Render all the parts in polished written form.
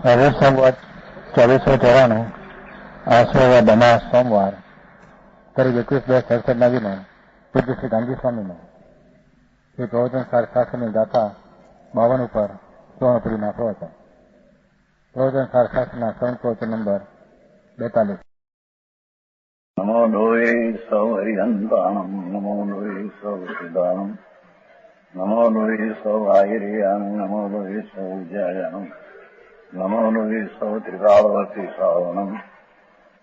હવે સંવત 2494 આશ્વર્ય સોમવાર તારીખ 21/10/67 દિનો પૂજ્ય શ્રી ગાંધી સ્વામીનો શ્રી પ્રવચન શાસ્ત્રની ગાથા 52 ઉપર સોમપુરીના પ્રવચન. પ્રવચન શાસ્ત્રના સંપ્રવચન નંબર 42. નમો લોહે સૌ હરિહંતાણમ નમો લોહે સૌ સિદ્ધાણમ નમો લોહે સૌ આહિર્યાણમ નમો લોહે સૌ જયાણમ નમો લોહે સૌ ત્રિકાળવતી શ્રાવણમ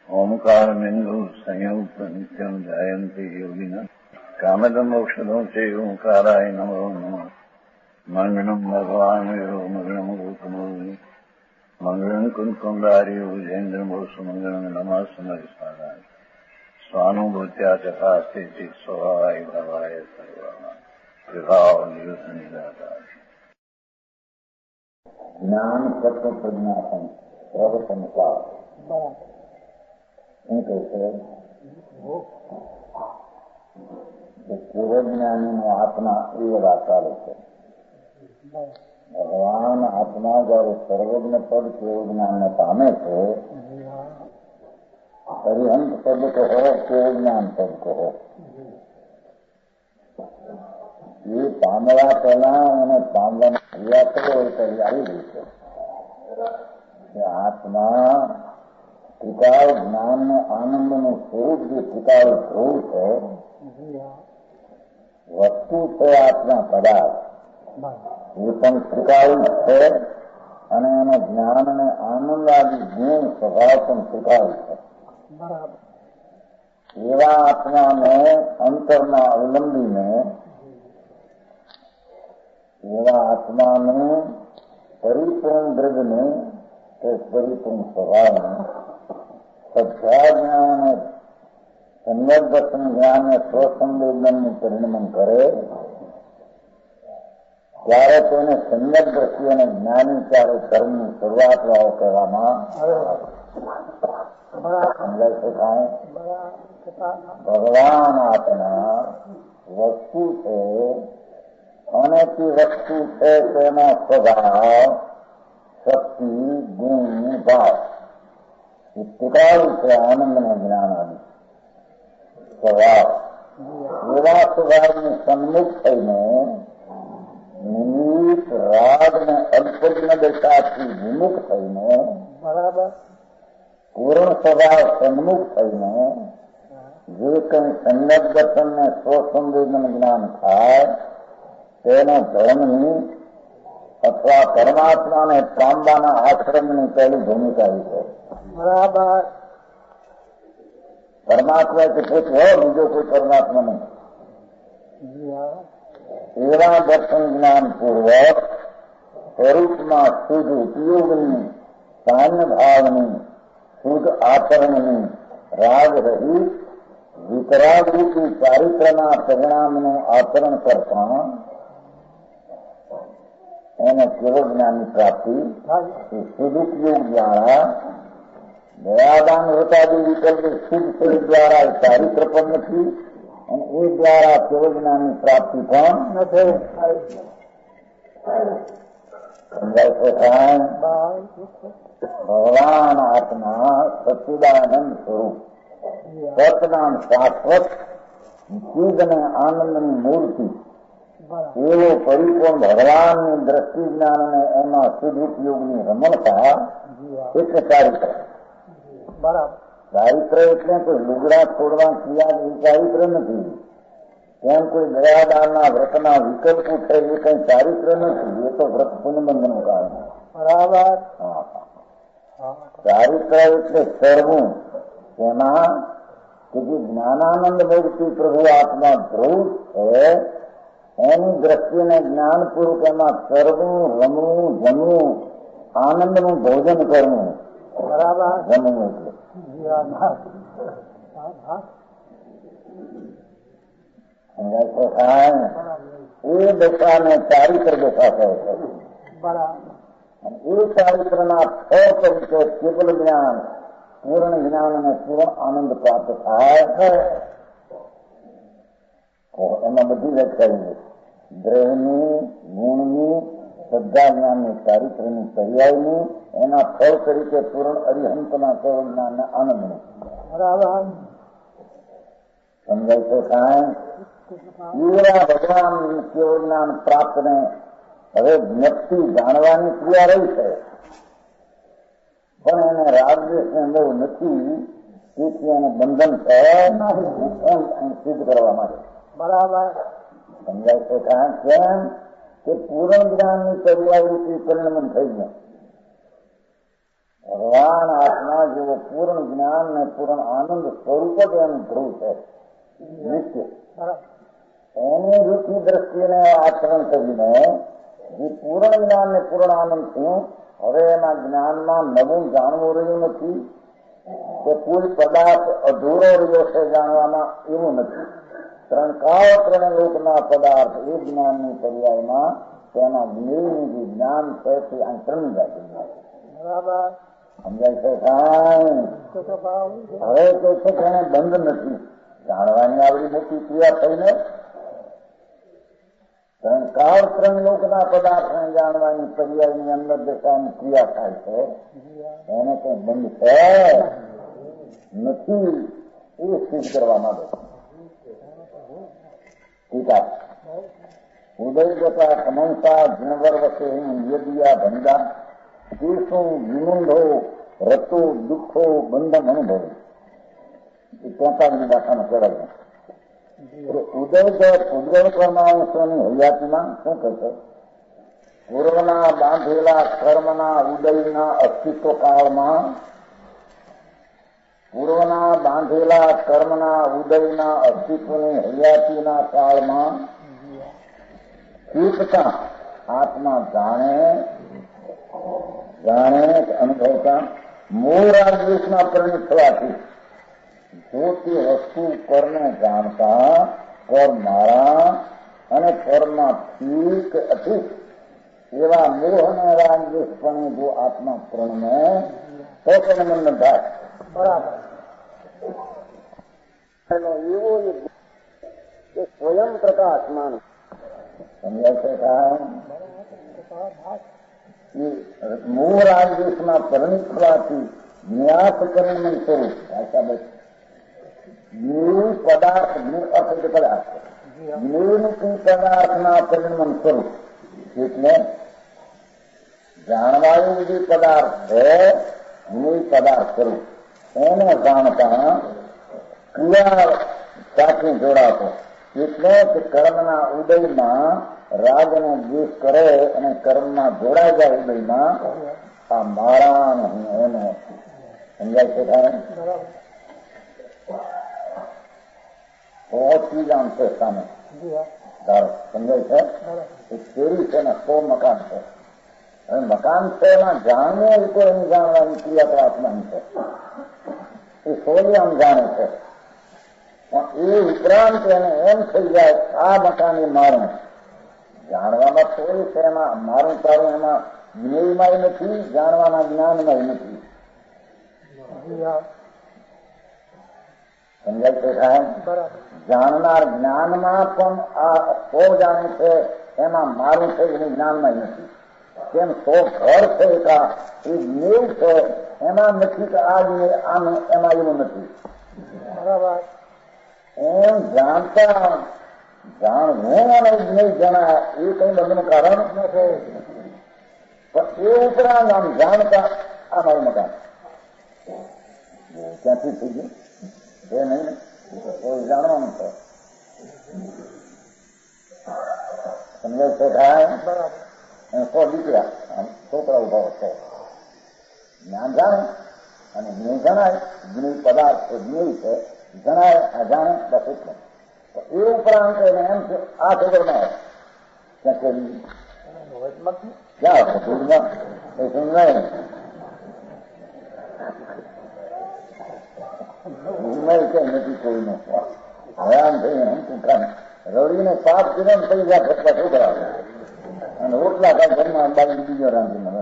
ઓમકાર બિંદુ સંયુક્ત નિત્યમ જયંતી યોગિના કામદમ મોક્ષદમ છે ઓંકારાય નમો નમઃ. મંગળમ ભગવાન વિરો મંગળમ ગોતમોની મંગળમ કુંકુંડારી ઉજેન્દ્ર મોક્ષ મંગળમ નમઃ સમરિસ્વાદાય સ્વાનુભૂત્યા ચકાસ્તે સ્વભાવાય ભવાય સર્વમાં વિભાવ નિયુદ્ધ નિરાધાર. જ્ઞાન તત્વ પ્રજ્ઞાપન પ્રવચન કાળ શું કહે છે? પૂર્વજ્ઞાનીનો આત્મા એ બધા ચાલે છે. ભગવાન આત્મા જયારે સર્વજ્ઞ પદ પૂર્વજ્ઞાનને પામે છે, હરિહંત પદ કહો પૂર્વજ્ઞાન પદ કહો, એ પામવા પહેલા એને પામવાની ક્રિયા કરો એ કરી આવી ગઈ છે. આત્મા ત્રિકાળ જ્ઞાન ને આનંદનું સ્વરૂપ જે ત્રિકાળ ધ્રુવ છે, વસ્તુ છે આત્મા પદાર્થ, એ પણ ત્રિકાળી છે અને એનો જ્ઞાન અને આનંદ આદિ ગુણ સ્વભાવ પણ ત્રિકાળી છે. એવા આત્માને અંતરમાં અવલંબીને એવા આત્માનું પરિપૂર્ણ દ્રવ્યને કે પરિપૂર્ણ સ્વભાવને સદ્ધા જ્ઞાન અને સમ્યક દર્શન જ્ઞાન અને સ્વસંવેદનનું પરિણમન કરે ત્યારે તેને સમ્યક દ્રષ્ટિ અને જ્ઞાની ચારે કર્મની શરૂઆત વાળો કહેવામાં ભગવાન આત્મા વસ્તુ છે અને તે વસ્તુ છે તેનો સ્વભાવ, શક્તિ, ગુણ, ભાવ એ ત્રિકાળી છે. આનંદ અને જ્ઞાન આદિ સ્વભાવ એવા સ્વભાવની સન્મુખ થઈને નિમિત્ત રાગ ને અલ્પજ્ઞ દશાથી વિમુખ થઈને પૂર્ણ સ્વભાવ સન્મુખ થઈને જે કંઈ સમ્યક દર્શન ને સ્વસંવેદન જ્ઞાન થાય તેનો ધર્મની અથવા પરમાત્માને પામવાના આશ્રમની પહેલી ભૂમિકા એ છે. બરાબર. પરમાત્મા કે પૂછો બીજો કોઈ પરમાત્મા નહીં. એવા દર્શન જ્ઞાન પૂર્વક સ્વરૂપમાં શુદ્ધ ઉપયોગની, સાન્ય ભાવની, શુદ્ધ આચરણની, રાગ રહિત વિતરાગરૂપી ચારિત્રના પરિણામનું આચરણ કરતા એને કેવળ જ્ઞાનની પ્રાપ્તિ સદુપયોગ દ્વારા દયાદાન વ્રતાદી વિકલ્પ શુદ્ધ શરીર દ્વારા ચારિત્ર પણ નથી અને એ દ્વારા કેવળ જ્ઞાનની પ્રાપ્તિ પણ નથી. ભગવાન આત્મા સચ્ચિદાનંદ સ્વરૂપ, સતનામ શાશ્વત, ચિદ અને આનંદની મૂર્તિ એવો પરિપૂર્ણ ભગવાનની દ્રષ્ટિ જ્ઞાન અને એમાં સદુપયોગની રમણતા એટલે ચારિત્ર. ચારિત્ર એટલે કોઈ લુગડા છોડવા ક્રિયા એ ચારિત્ર નથી. તેમ કોઈ દયાદાનના વ્રતના વિકલ્પ છે એ કઈ ચારિત્ર નથી. એ તો વ્રત પુનબંધનું કારણ. બરાબર. ચારિત્ર એટલે સર્વું તેમાં કે જે જ્ઞાનાનંદ મૂર્તિ પ્રભુ આત્મા ધ્રુવ છે એની દ્રષ્ટિને જ્ઞાનપૂર્વક એમાં કરવું, રમવું, જમવું, આનંદનું ભોજન કરવું. બરાબર. જમવું એટલે એ દશાને ચારિત્ર દશા કહે છે. એ ચારિત્રના ફળ તરીકે કેવલ જ્ઞાન, પૂર્ણ જ્ઞાન અને પૂર્ણ આનંદ પ્રાપ્ત થાય છે. એમાં બધી વ્યાખ્યા દ્રવ્યની, ગુણની, શ્રદ્ધા જ્ઞાનની ચારિત્ર્યની પર્યાયની એના ફળ તરીકે પૂર્ણ અરિહંતના કેવળ જ્ઞાનને આનંદનું સમજાય છે કાંઈ એવા ભગવાન કેવળ જ્ઞાન પ્રાપ્તને હવે જ્ઞપ્તિ જાણવાની ક્રિયા રહી છે, પણ એને રાગદ્વેષને બહુ નથી, તેથી એને બંધન છે સિદ્ધ કરવા માટે. બરાબર સમજાય છે કાંઈ કેમ કે પૂર્ણ જ્ઞાનની પર્યાવૃત્તિ પરિણમન થઈ ગયું. ભગવાન આત્મા જેવો પૂર્ણ જ્ઞાન ને પૂર્ણ આનંદ સ્વરૂપ જ એનું ધ્રુવ છે નિત્ય. એની રૂચિ દ્રષ્ટિને આચરણ કરીને જે પૂર્ણ જ્ઞાન ને પૂર્ણ આનંદ થયું, હવે એના જ્ઞાનમાં નવું જાણવું રહ્યું નથી કે કોઈ પદાર્થ અધૂરો રહ્યો છે જાણવામાં, એવું નથી. ત્રણ કાળ ત્રણ લોકના પદાર્થ એ જ્ઞાનની પર્યાયમાં તેના જ્ઞેયનું જે જ્ઞાન છે તે ત્રણ જાતિ બરાબર સમજાય છે કાંઈ. હવે તો છે કે એને બંધ નથી જાણવાની આવડી મોટી ક્રિયા થઈને ત્રણ કાળ ત્રણ લોકના પદાર્થને જાણવાની પર્યાયની અંદર દશાની ક્રિયા થાય છે, એને કઈ બંધ છે નથી, એ સિદ્ધ કરવા માંગે. ઉદય જતા સમંસા જીણવર વસે યદિયા ભંડા દેશું વિમુંઢો રતો દુઃખો બંધન અનુભવ. 45 દાખામાં ચડાવ્યું. ઉદય ઉદય પરમાંશોની હયાતીમાં શું કહે છે? પૂર્વના બાંધેલા કર્મના ઉદયના અસ્તિત્વ કાળમાં, પૂર્વના બાંધેલા કર્મના ઉદયના અસ્તિત્વની હયાતીના કાળમાં ચૂકતા આત્મા જાણે અનુભવતા મૂળ રાજદ્વેષમાં પરિણિત થવાથી જો તે વસ્તુ પરને જાણતા પર મારા અને પરમાં ઠીક અઠીક એવા મોહ અને રાજદ્વેષપણે જો આત્મા પ્રણમે તો પણ મન થાય. બરાબર એવો એ સ્વયં પ્રકાશમાન સમજાય છે કાંઈ. મૂળ રાજદ્વેષમાં પરિણિત થવાથી ન્યાસ કરીને સ્વરૂપ પદાર્થ અર્થ પદાર્થ નિર્મિતી પદાર્થના પરિણમન સ્વરૂપ એટલે જાણવાયું જે પદાર્થ છે નિર પદાર્થ સ્વરૂપ એને જાણતા ક્રિયા સાથે જોડાતો એટલે કે કર્મના ઉદયમાં રાગનો દ્વેષ કરે અને કર્મમાં જોડાઈ જાય ઉદયમાં આ મારા નહીં એનો સમજાય છે થાય. ચીજ આમ છે સામે ધારો સમજાય છે. શેરી છે ને 100 મકાન છે. હવે મકાન છે એમાં જાણવું એ તો એની જાણવાની ક્રિયા તો આત્માની છે, એ 100 આમ જાણે છે. પણ એ ઉપરાંત એને એમ થઈ જાય આ મકાન એ મારું જાણવામાં તો એ છે, એમાં મારું તારું એમાં જ્ઞેયમાં નથી, જાણવાના જ્ઞાનમાં નથી. સમજાય છે સાહેબ. જાણનાર જ્ઞાનમાં પણ આ 100 જાણે છે એમાં મારું છે એની જ્ઞાનમાં નથી. કેમ 100 ઘર છે એ જ્ઞેય છે એમાં નથી કે આ જ્ઞેય આનું એમાં એવું નથી. બરાબર એમ જાણતા જાણવું અને જ્ઞેય જણાય એ કઈ બંધનું કારણ નથી. પણ એ ઉપરાંત આમ જાણતા આ મારું મકાન ક્યાંથી થઈ ગયું એ નહીં કોઈ જાણવાનું છે. સમજાય છે થાય. બરાબર 100 દીકરા છોકરા ઉભા છે, જ્ઞાન જાણે અને જ્ઞેય જણાય. જ્ઞેય પદાર્થ જ્ઞેય છે જણાય આ જાણે બસ એટલું. એ ઉપરાંત એને એમ છે આ ખબર ના ક્યાં ક્યાં દૂધમાં એ સમજાય કઈ નથી કોઈનો હરામ થઈને હમતું કામ રડીને પાપ કર્યો ને પૈસા ઘટવા છોકરા અને રોટલા કાંઈ ઘરમાં બાજુ બીજો રાંધીને રોજ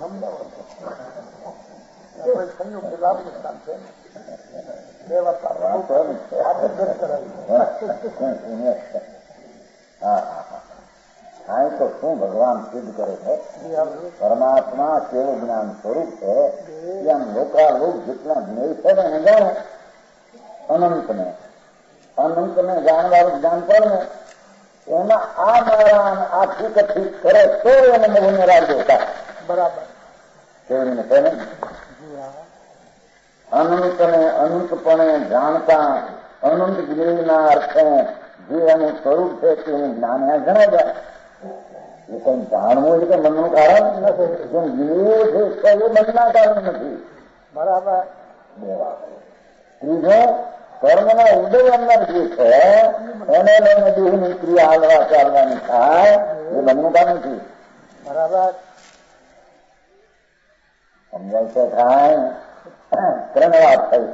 સમજાવો સંયુક્ત લાભ નુકસાન છે. હા તો શું ભગવાન સિદ્ધ કરે છે? પરમાત્મા કેવું જ્ઞાન સ્વરૂપ છે એમ લોકાલોક જેટલા જ્ઞેય છે ને એને જાણે અનંતને જાણવાનું જ્ઞાન પણ ને એમાં આ મારા આ ઠીક કરે તો એને મોહને રાજ દેતા બરાબર કેવીને છે ને અનંતને અનંતપણે જાણતા અનંત જ્ઞેયના અર્થે જે એનું સ્વરૂપ છે તેનું જ્ઞાન આ જણાય જાય. એ કઈ જાણવું છે કે મનનું કારણ નથી, જેમ જ્ઞેય છે તો એ મનના કારણ નથી. બરાબર. ત્રીજો કર્મના ઉદય અંદર જે છે એને લઈને દેહની ક્રિયા હાલવા ચાલવાની થાય એ મનનું કારણ નથી. બરાબર સમજાય છે? થાય ત્રણ વાત થઈ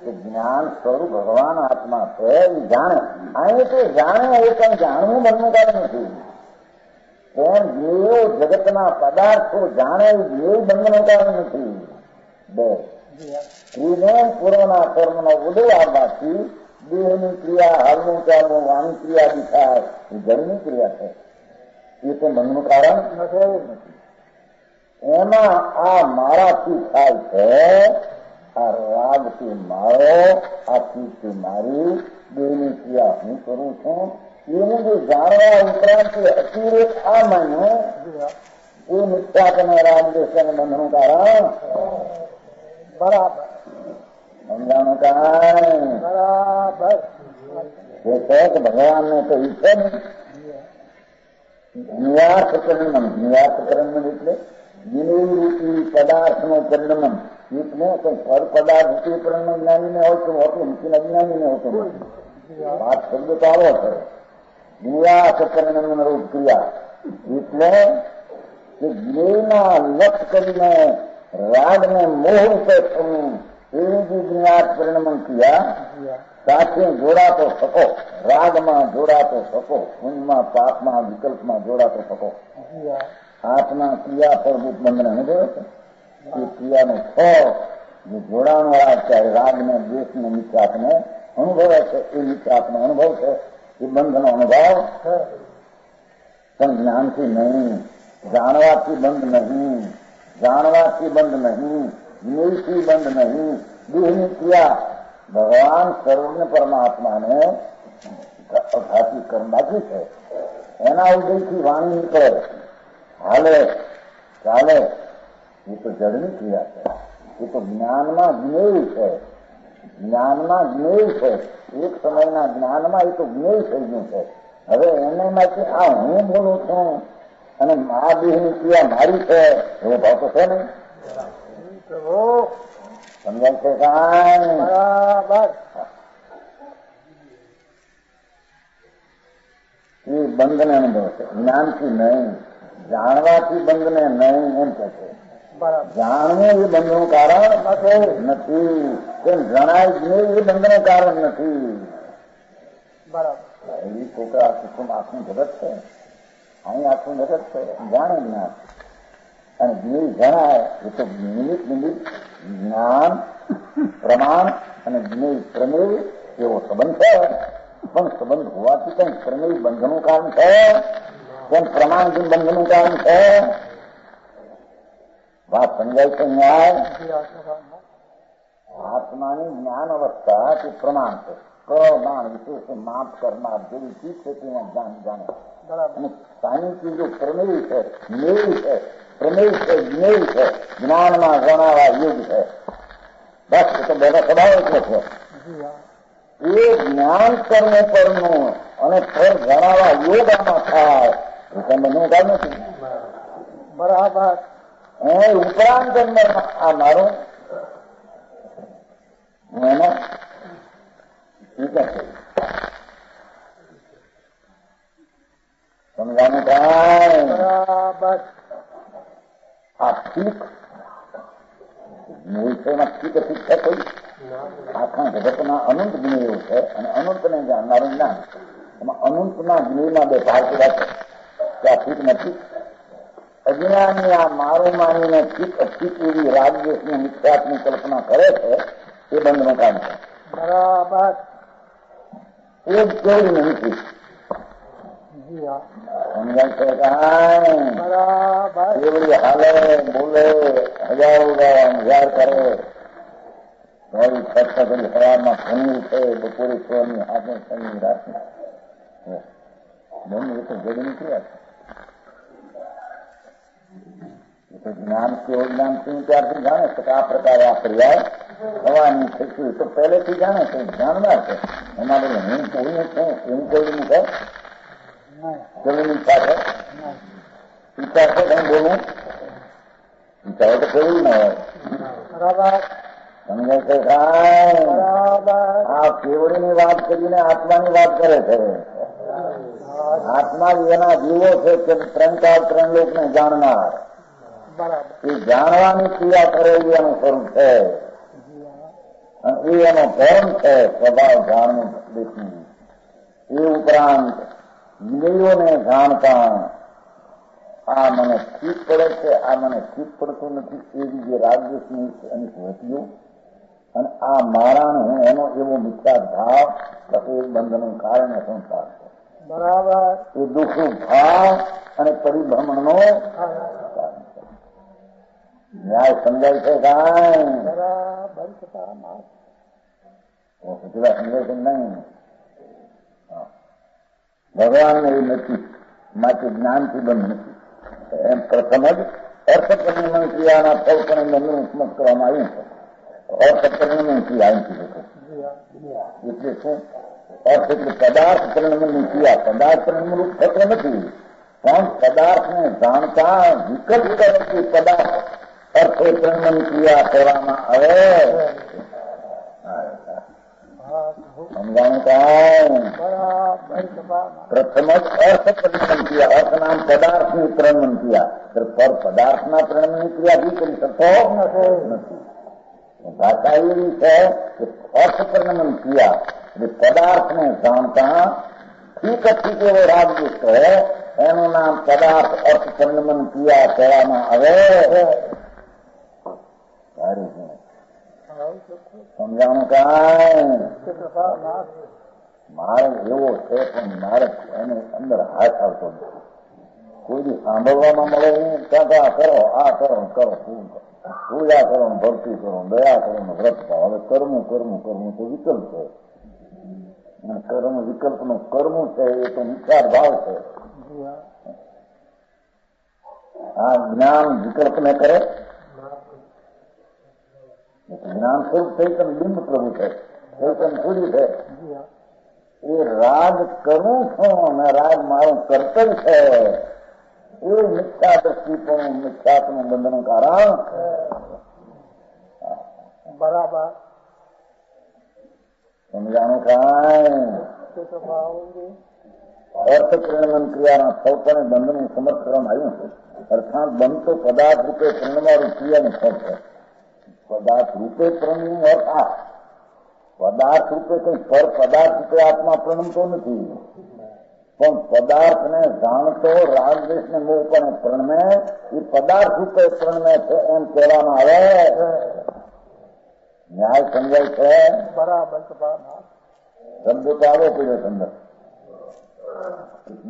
કે જ્ઞાન સ્વરૂપ ભગવાન આત્મા છે એ જાણે. અહીં તો જાણે એ કઈ જાણવું મનનું કારણ નથી. તેમ જેવો જગતના પદાર્થો જાણે એ જેવું બંધનું કારણ નથી. બે ત્રીજો પૂર્વના કર્મનો ઉદય આવવાથી દેહની ક્રિયા હાલવું ચાલવું વાણી ક્રિયા બી થાય એ જળની ક્રિયા છે. એ તો મનનું કારણ નથી. એમાં આ મારાથી થાય છે, આ રાગથી મારો, આ ચીજથી મારી દેહની ક્રિયા હું કરું છું. એનું જે જાણવા ઉપરાંત અતિરેક આ મને એ મિથ્યાત્મ રાગદેશ અને બંધનું કારણ. બરાબર સમજાણું કાંઈ બરાબર એ છે કે ભગવાનને કહ્યું છે ને નિયાસ પરિણમ એટલે વિનયરૂપી પદાર્થનો પરિણમન. એટલે કઈ પર પદાર્થ રૂપી પરિણમ જ્ઞાનીને હોય તો હોતું નથી, અજ્ઞાનીને હોતું નથી. વાત શબ્દ તો આવો છે નિયાસ પરિણમ રૂપ ક્રિયા. એટલે કે જ્ઞેયના લક્ષ કરીને રાગને મોહ રૂપે થવું એવી જે જ્ઞાત પરિણમન ક્રિયા સાથે જોડાતો શકો, રાગમાં જોડાતો શકો, પુણ્યમાં પાપમાં વિકલ્પમાં જોડાતો શકો. આત્મા ક્રિયા ફળભૂત બંધન અનુભવે છે. એ ક્રિયાનો ફળ જે જોડાણો ત્યારે રાગને દ્વેષને મિત્રાપને અનુભવે છે. એ મિત્રાપનો અનુભવ છે, એ બંધનો અનુભવ પણ જ્ઞાનથી નહીં, જાણવાથી બંધ નહીં, જાણવાથી બંધ નહીં, જ્ઞેયથી બંધ નહીં. દેહની ક્રિયા ભગવાન સર્વને પરમાત્માને અઘાતી કર્મ બાકી છે. એના ઉદયથી વાણી નીકળે, હાલે, ચાલે. એ તો જળની ક્રિયા છે. એ તો જ્ઞાનમાં જ્ઞેય છે. જ્ઞાનમાં જ્ઞેય છે. એક સમયના જ્ઞાનમાં એ તો જ્ઞેય થઈ ગયું છે. હવે એને માંથી આ હું બોલું છું અને આ દેહની ક્રિયા મારી છે એવો ભાવ તો છે નહીં. સમજાય છે કાંઈ બરાબર? એ બંધને અનુભવ છે, જ્ઞાનથી નહીં, જાણવાથી બંધને નહીં એમ કે છે. જાણવું એ બંધનું કારણ નથી, કેમ જણાય જ નહીં એ બંધનું કારણ નથી. બરાબર. એ છોકરા આખું જગત છે, અહીં આખું જગત છે, જાણે જ્ઞાન અને જ્ઞેય જણાય એ તો નિમિત્ત જ્ઞાન પ્રમાણ અને જ્ઞેય પ્રમેય એવો સંબંધ છે. પણ સંબંધ હોવાથી કઈ પ્રમેય બંધનું કારણ છે, કેમ પ્રમાણથી બંધનું કારણ છે? વાત સમજાય છે? ન્યાય આત્માની જ્ઞાન અવસ્થા તે પ્રમાણ છે. પ્રમાણ વિશેષ માપ કરનાર જેવી ચીજ છે તેને જાણે. અને સાની ચીજો પ્રમેય છે, જ્ઞેય છે, પ્રમેય છે, જ્ઞેય છે, જ્ઞાનમાં જણાવા યોગ છે. બસ એ તો બધા સ્વભાવ એટલો છે. એ જ્ઞાન કર્મ પરનું અને ફળ જણાવા યોગ આમાં થાય એ કઈ બંધનું કામ નથી. બરાબર. એ ઉપરાંત અંદર આ મારું એને સમજાનું કાંઈ બરાબર. આ ઠીક વિષયમાં ઠીક છે કોઈ આખા જગતના અનંત જ્ઞેય છે અને અનંતને જાણનારું જ્ઞાન. એમાં અનંતના જ્ઞેયમાં બે ભાગ પડ્યા છે કે આ ઠીક નથી. અજ્ઞાની આ મારું માનીને ઠીક અઠીક એવી રાગદેશની મિથ્યાત્મની કલ્પના કરે છે એ બંધનો કામ છે. બરાબર. એ જ કેવડી નહીં થઈ. સમજાય છે કાંઈ? બરાબર. કેવડી હાલે બોલે હજારો વિચાર કરે ભાઈ ખર્ચ કરી સવારમાં ભણવું છે, બપોરે સોની હાથે શનિ રાત્રે બંધ એ તો જડી નીકળ્યા છે. જ્ઞાન કેવું જ્ઞાન થયું ત્યારથી જાણે છે કે આ પ્રકારે આ ક્રિયા થવાની થતી તો પહેલેથી જાણે છે, જાણનાર છે. અમારે હું કોઈ છું એવું કોઈ છે કેવી ઈચ્છા છે? ઈચ્છા છે કઈ બોલું? ઈચ્છા હોય તો કેવું ના હોય. બરાબર. સમજાય છે કાંઈ? આ કેવડીની વાત કરીને આત્માની વાત કરે છે. આત્મા એના જીવો છે કે ત્રણ લોકને જાણનાર. એ જાણવાની ક્રિયા કરે એ એનું સ્વરૂપ છે અને એ એનો ધર્મ છે, સ્વભાવ જાણવું દેખવું. એ ઉપરાંત વિનયોને જાણતા આ મને ઠીક પડે છે, આ મને ઠીક પડતું નથી એવી જે રાજ્યની એની વૃત્તિઓ અને આ મારાને હું એનો એવો મિથ્યા ભાવ એ બંધનું કારણ સંસાર છે. બરાબર. એ દુઃખનું ભાવ અને પરિભ્રમણનો કારણ છે. ન્યાય સમજાય છે કાંઈ? બરાબર. સમજાય છે નહીં? ભગવાનને એ નથી માટે જ્ઞાનથી બંધ નથી. એમ પ્રથમ જ અર્થ પરિણમન ક્રિયાના ફળ પણ બંધનું ઉપમત કરવામાં આવ્યું છે. અર્થ પરિણમન ક્રિયા અહીંથી લોકો એટલે શું? અર્થ એટલે પદાર્થ પરિણમનની ક્રિયા. પદાર્થ પરિણમન રૂપ થતો નથી પણ પદાર્થને જાણતા વિકલ્પ કરવાથી પદાર્થ અર્થ પરિણમન ક્રિયા કરવામાં આવે. સમજાણું કાંઈ? પ્રથમ જ અર્થ પરિણમન ક્રિયા. અર્થ નામ પદાર્થની પરિણમન ક્રિયા. પર પદાર્થના પરિણમનની ક્રિયા બી કરી શકતો નથી. ભાષા એવી છે કે અર્થ પરિણમન ક્રિયા એટલે પદાર્થને જાણતા ઠીક ઠીક એવો રાજ્ય છે એનું નામ પદાર્થ અર્થ પરિણમન ક્રિયા કહેવામાં આવે. સારું છે. સમજાણું કાંઈ? માર્ગ એવો છે પણ માર્ગ એને અંદર હાથ આવતો નથી. કોઈ સાંભળવામાં મળે ત્યાં આ કરો, આ કરો, કરો, પૂજા કરો, ભક્તિ કરો, દયા કરો, વ્રત કરો. હવે કરવું કરવું કરવું તો વિકલ્પ છે. કર્મ વિકલ્પનું કરવું છે એ તો વિચાર ભાવ છે. આ જ્ઞાન વિકલ્પને કરે. જ્ઞાન સ્વરૂપ ચૈતન બિંબ પ્રભુ છે, ચૈતન સૂર્ય છે. એ રાગ કરું છું અને રાગ મારું કર્તવ્ય છે એ મિથ્યા દ્રષ્ટિપણું મિથ્યાત્મનું બંધનું કારણ. બરાબર. સમજાણું કાંઈ? અર્થ પરિણમન ક્રિયાના સૌપણે બંધનું સમર્થ કરવામાં આવ્યું છે. અર્થાત બંધ તો પદાર્થ રૂપે પરિણમવાળું ક્રિયાનું ફળ છે. પદાર્થ રૂપે પરિણમનો અર્થ આ પદાર્થ રૂપે કઈ પર પદાર્થ રૂપે આત્મા પરિણમતો નથી પણ પદાર્થને જાણતો રાગદ્વેષને મોહ પણ પરિણમે એ પદાર્થ રૂપે પરિણમે છે એમ કહેવામાં આવે. ન્યાય સમજાય છે? બરાબર. શબ્દ તો આવો પડ્યો અંદર.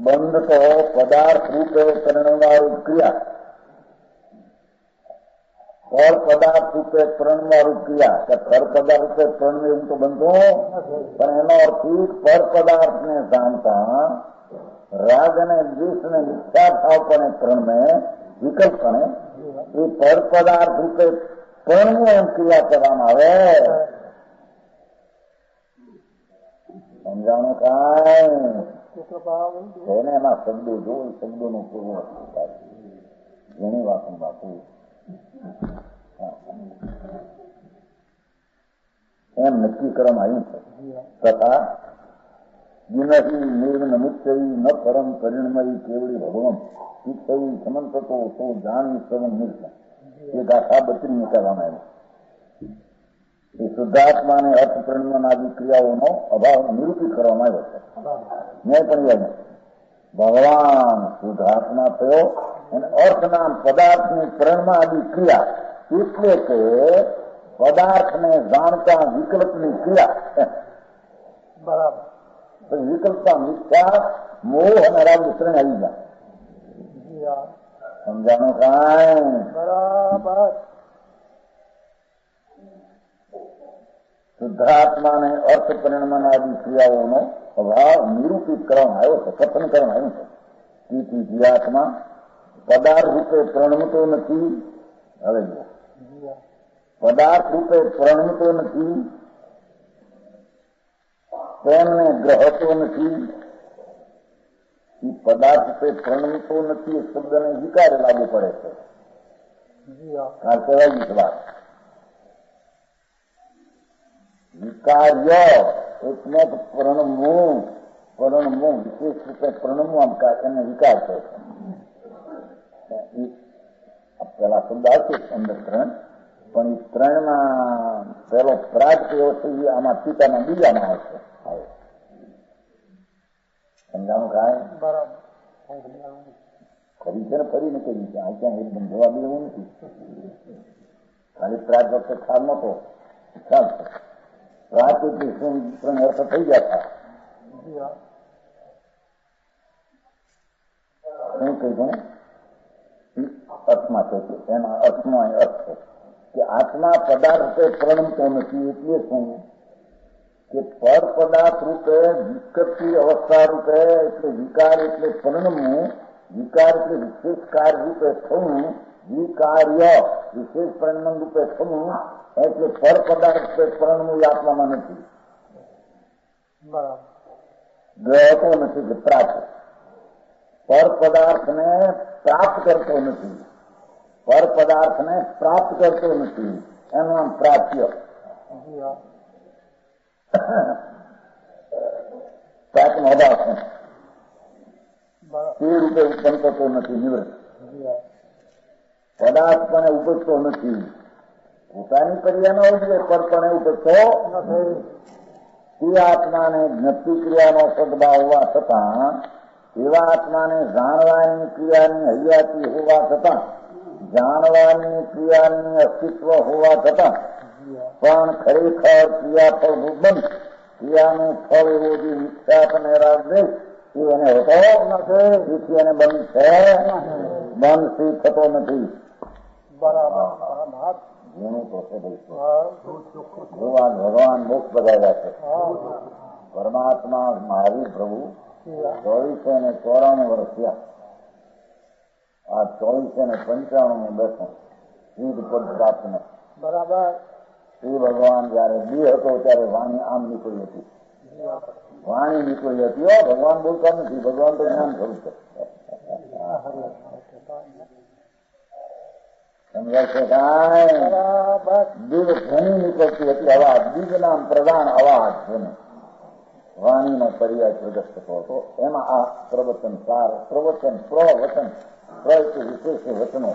બંધ તો પદાર્થ રૂપે પરિણમવાળું ક્રિયા, પર પદાર્થ રૂપે પરિણમવાળું ક્રિયા કે પર પદાર્થ રૂપે પરિણમે એવું તો બનતું પણ એનો અર્થ પર પદાર્થને જાણતા રાગ અને દ્વેષને મિથ્યા ભાવપણે પરિણમે વિકલ્પપણે એ પર પદાર્થ રૂપે પરિણમે એમ ક્રિયા કરવામાં આવે. સમજાણું કાંઈ? એને એના શબ્દો જો શબ્દોનું પૂર્વ ઘણી વાતો બાપુ એમ નક્કી કરવામાં આવ્યું છે. તથા વિનહી નિર્મન મુક્તય ન પરમ પરિણમય કેવડી ભગવમ ચિત્તય સમંતતો તો જાણી સવન નિર્મલ એ ગાથા 32 કહેવામાં આવી. એ શુદ્ધાત્માને અર્થ પરિણમન આદિ ક્રિયાઓનો અભાવ નિરૂપિત કરવામાં આવ્યો છે. મેં પણ ભગવાન શુદ્ધાત્મા થયો અને અર્થ નામ પદાર્થની પરિણમ આદિ ક્રિયા એટલે કે પદાર્થને જાણતા વિકલ્પની ક્રિયા, બરાબર. વિકલ્પતા મિથ્યા મોહ અને રાગ ત્રણ આવી જાય. જી હા. સમજાણું કાંઈ? બરાબર. શુદ્ધાત્માને અર્થ પરિણમન આદિ ક્રિયાઓનો અભાવ નિરૂપિત કરવામાં આવ્યો છે, કથન કરવામાં આવ્યું છે. તેથી જીવાત્મા પદાર્થ રૂપે પ્રણમતો નથી. હવે જુઓ, પદાર્થ રૂપે પ્રણમતો નથી, તેમને ગ્રહતો નથી. એ પદાર્થ રૂપે પ્રણમતો નથી એ શબ્દને વિકારે લાગુ પડે છે. આ કહેવાય જ વાત. વિકાર્ય એટલે પ્રણમવું, પ્રણમવું વિશેષ રૂપે પ્રણમવું આમ એને વિકાર કહે છે. પેલા શબ્દ આવશે અંદર ત્રણ, પણ એ ત્રણમાં પેલો પ્રાગ એવો છે એ આમાં ટીકાના બીજામાં આવશે. સમજાણું કાંઈ? બરાબર. ખરી છે ને ફરી ને કરી છે. આ ક્યાં એકદમ જવાબ લેવું નથી. ખાલી પ્રાગ વખતે ખ્યાલ નતો, ખ્યાલ છે. પ્રાગ એટલી શું ત્રણ અર્થ થઈ ગયા હતા. શું કહી છે અર્થમાં છે, એના અર્થમાં અર્થ છે કે આત્મા પદાર્થ રૂપે પ્રણમતો નથી. એટલે શું કે પર પદાર્થ રૂપે વિકૃતિ અવસ્થા રૂપે એટલે વિકાર એટલે પરિણમવું, વિકાર એટલે વિશેષ કાર્ય રૂપે થવું, વિકાર્ય વિશેષ પરિણામ રૂપે થવું એટલે પર પદાર્થ રૂપે પરિણમવું આત્મામાં નથી. બરાબર. ગ્રહતો નથી કે પ્રાપ્ત, પર પદાર્થને પ્રાપ્ત કરતો નથી, પર પદાર્થને પ્રાપ્ત કરતો નથી. એનું નામ પ્રાપ્ય. પ્રાપ્ત નો અભાવ છે. તે રૂપે ઉત્પન્ન કરતો નથી, નિવૃત્ત. પદાર્થ પણ ઉપજતો નથી. પોતાની ક્રિયાનો હોય પરપણે ઉપજતો નથી. તે આત્માને જ્ઞપ્તિ ક્રિયાનો સદભાવ હોવા છતાં, એવા આત્માને જાણવાની ક્રિયાની હૈયાતી હોવા છતાં, જાણવાની ક્રિયાની અસ્તિત્વ હોવા છતાં પણ ખરેખર ક્રિયાફળ બંધ, ક્રિયાનું ફળ એવો જે વિખ્યાત અને રાગદ્વેષ એ એને હોતો નથી. તેથી એને બંધ છે, બંધ સી થતો નથી. બરાબર. જેનું તો છે ભગવાન ભગવાન મોક્ષ બધાવ્યા છે. પરમાત્મા મહાવીર પ્રભુ 2494 વર્ષ થયા. આ 2495 બેઠું શ્રીદ પદ પ્રાપ્ત ને. બરાબર. શ્રી ભગવાન જયારે બી હતો ત્યારે વાણી આમ નીકળી હતી, વાણી નીકળી હતી. ભગવાન બોલતા નથી, ભગવાન તો જ્ઞાન થયું છે. સમજાય છે કાંઈ? દીવ ઘણી નીકળતી હતી અવાજ, દીવ નામ પ્રધાન અવાજ જેને વાણીનો પર્યાય પ્રગટ થતો હતો. એમાં આ પ્રવચન સાર, પ્રવચન પ્રવચન વિશેષ વચનો,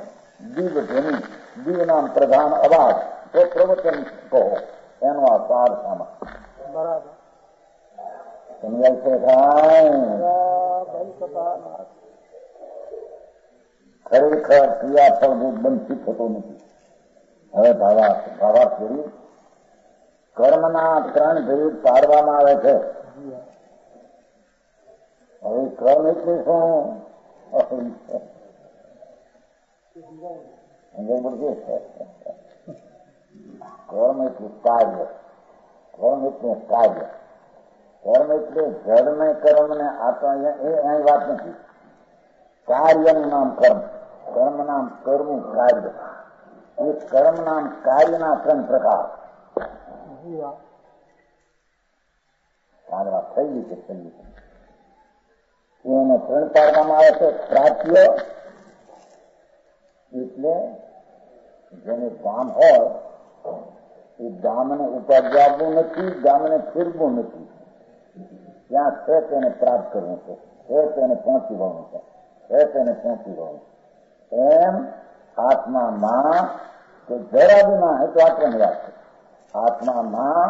દીવ ધ્વનિ, દીવ નામ પ્રધાન અવાજ તો પ્રવચન કહો, એનો આ સાર સામા. બરાબર. સમજાય છે કાંઈ? ખરેખર ક્રિયાફળ બંધ થતો નથી. હવે ભાવાર્થ જોઈએ. કર્મના 3 ભેદ પાડવામાં આવે છે. હવે કર્મ એટલે શું? કર્મ એટલે કાર્ય, કર્મ એટલે કાર્ય, કર્મ એટલે જળને કર્મ ને આત્મા એ અહીં વાત નથી. કાર્યનું નામ કર્મ, કર્મ નામ કરવું કાર્ય. એ કર્મ નામ કાર્યના 3 પ્રકાર. થઈ છે એને 3 પાડવામાં આવે છે. પ્રાપ્ય એટલે જેને ગામ હોય એ ગામને ઉપજાવવું નથી, ગામને ફેરવું નથી. ત્યાં છે તેને પ્રાપ્ત કરવું છે તેને પહોંચી વળવું છે તેને પહોંચી વળવું. એમ આત્મામાં કે જરા બી ના હોય તો આત્માની વાત છે. આત્મામાં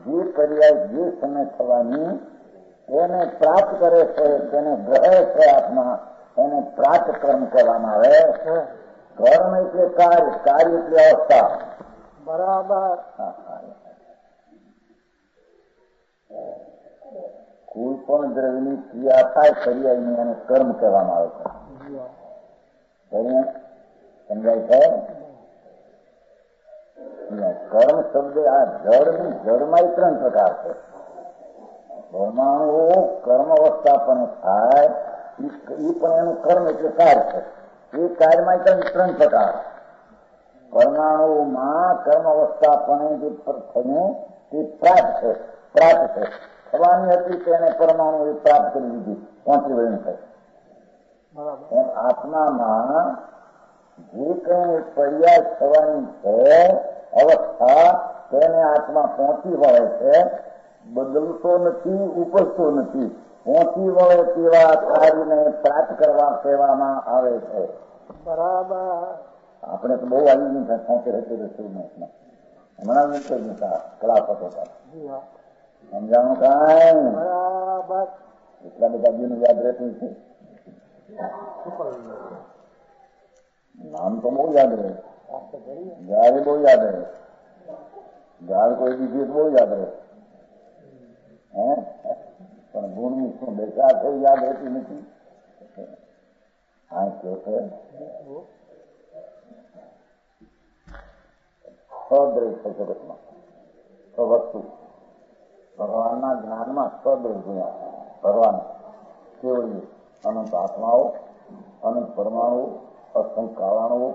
જે પર્યાય જે સમય થવાની એને પ્રાપ્ત કરે છે, તેને ગ્રહે છે આત્મા, એને પ્રાપ્ત કર્મ કહેવામાં આવે છે. કર્મ એટલે કાર્ય, કાર્ય એટલે અવસ્થા. બરાબર. કોઈ પણ દ્રવ્યની ક્રિયા થાય પર્યાયની એને કર્મ કહેવામાં આવે છે. સમજાય છે? કર્મ શબ્દ આ જળમાં 3 પ્રકાર છે. પરમાણુ કર્મ અવસ્થા પણ થાય એ પણ એનું કર્મ એટલે કાર્ય છે. એ કાર્યમાં 3 પ્રકાર. પરમાણુમાં કર્મ અવસ્થા પણ જે થયું તે પ્રાપ્ત છે. થવાની હતી તેને પરમાણુ એ પ્રાપ્ત કરી દીધી, પહોંચી વળીને થાય. એમ આત્મામાં જે કઈ પર્યાય થવાની છે અવસ્થા તેને આત્મા પહોંચી વળે છે. બદલતો નથી, ઉપજતો નથી. પહોંચી વળે તેવા કાર્યને પ્રાપ્ત કરવા કહેવામાં આવે છે. બરાબર. આપણે તો બહુ આવી નહીં થાય પહોંચી રહેતી રસોઈમાં હમણાં નથી ક્લાસ હતો સમજાણું કાંઈ બરાબર. એટલા બધા બીનું યાદ રહેતું છે. નામ તો બહુ યાદ રહે, ગાય બહુ યાદ રહે, ગાળ કોઈ બીજી બહુ યાદ રહે. પણ ગુણની શું દશા છે યાદ રહેતી નથી. હા કે છે સદ્રવ છે જગતમાં વસ્તુ ભગવાનના જ્ઞાનમાં સદ્રવ ગુણ્યા ભગવાન કેવળી અનંત આત્માઓ, અનંત પરમાણુ, અસંખ્ય કારણો,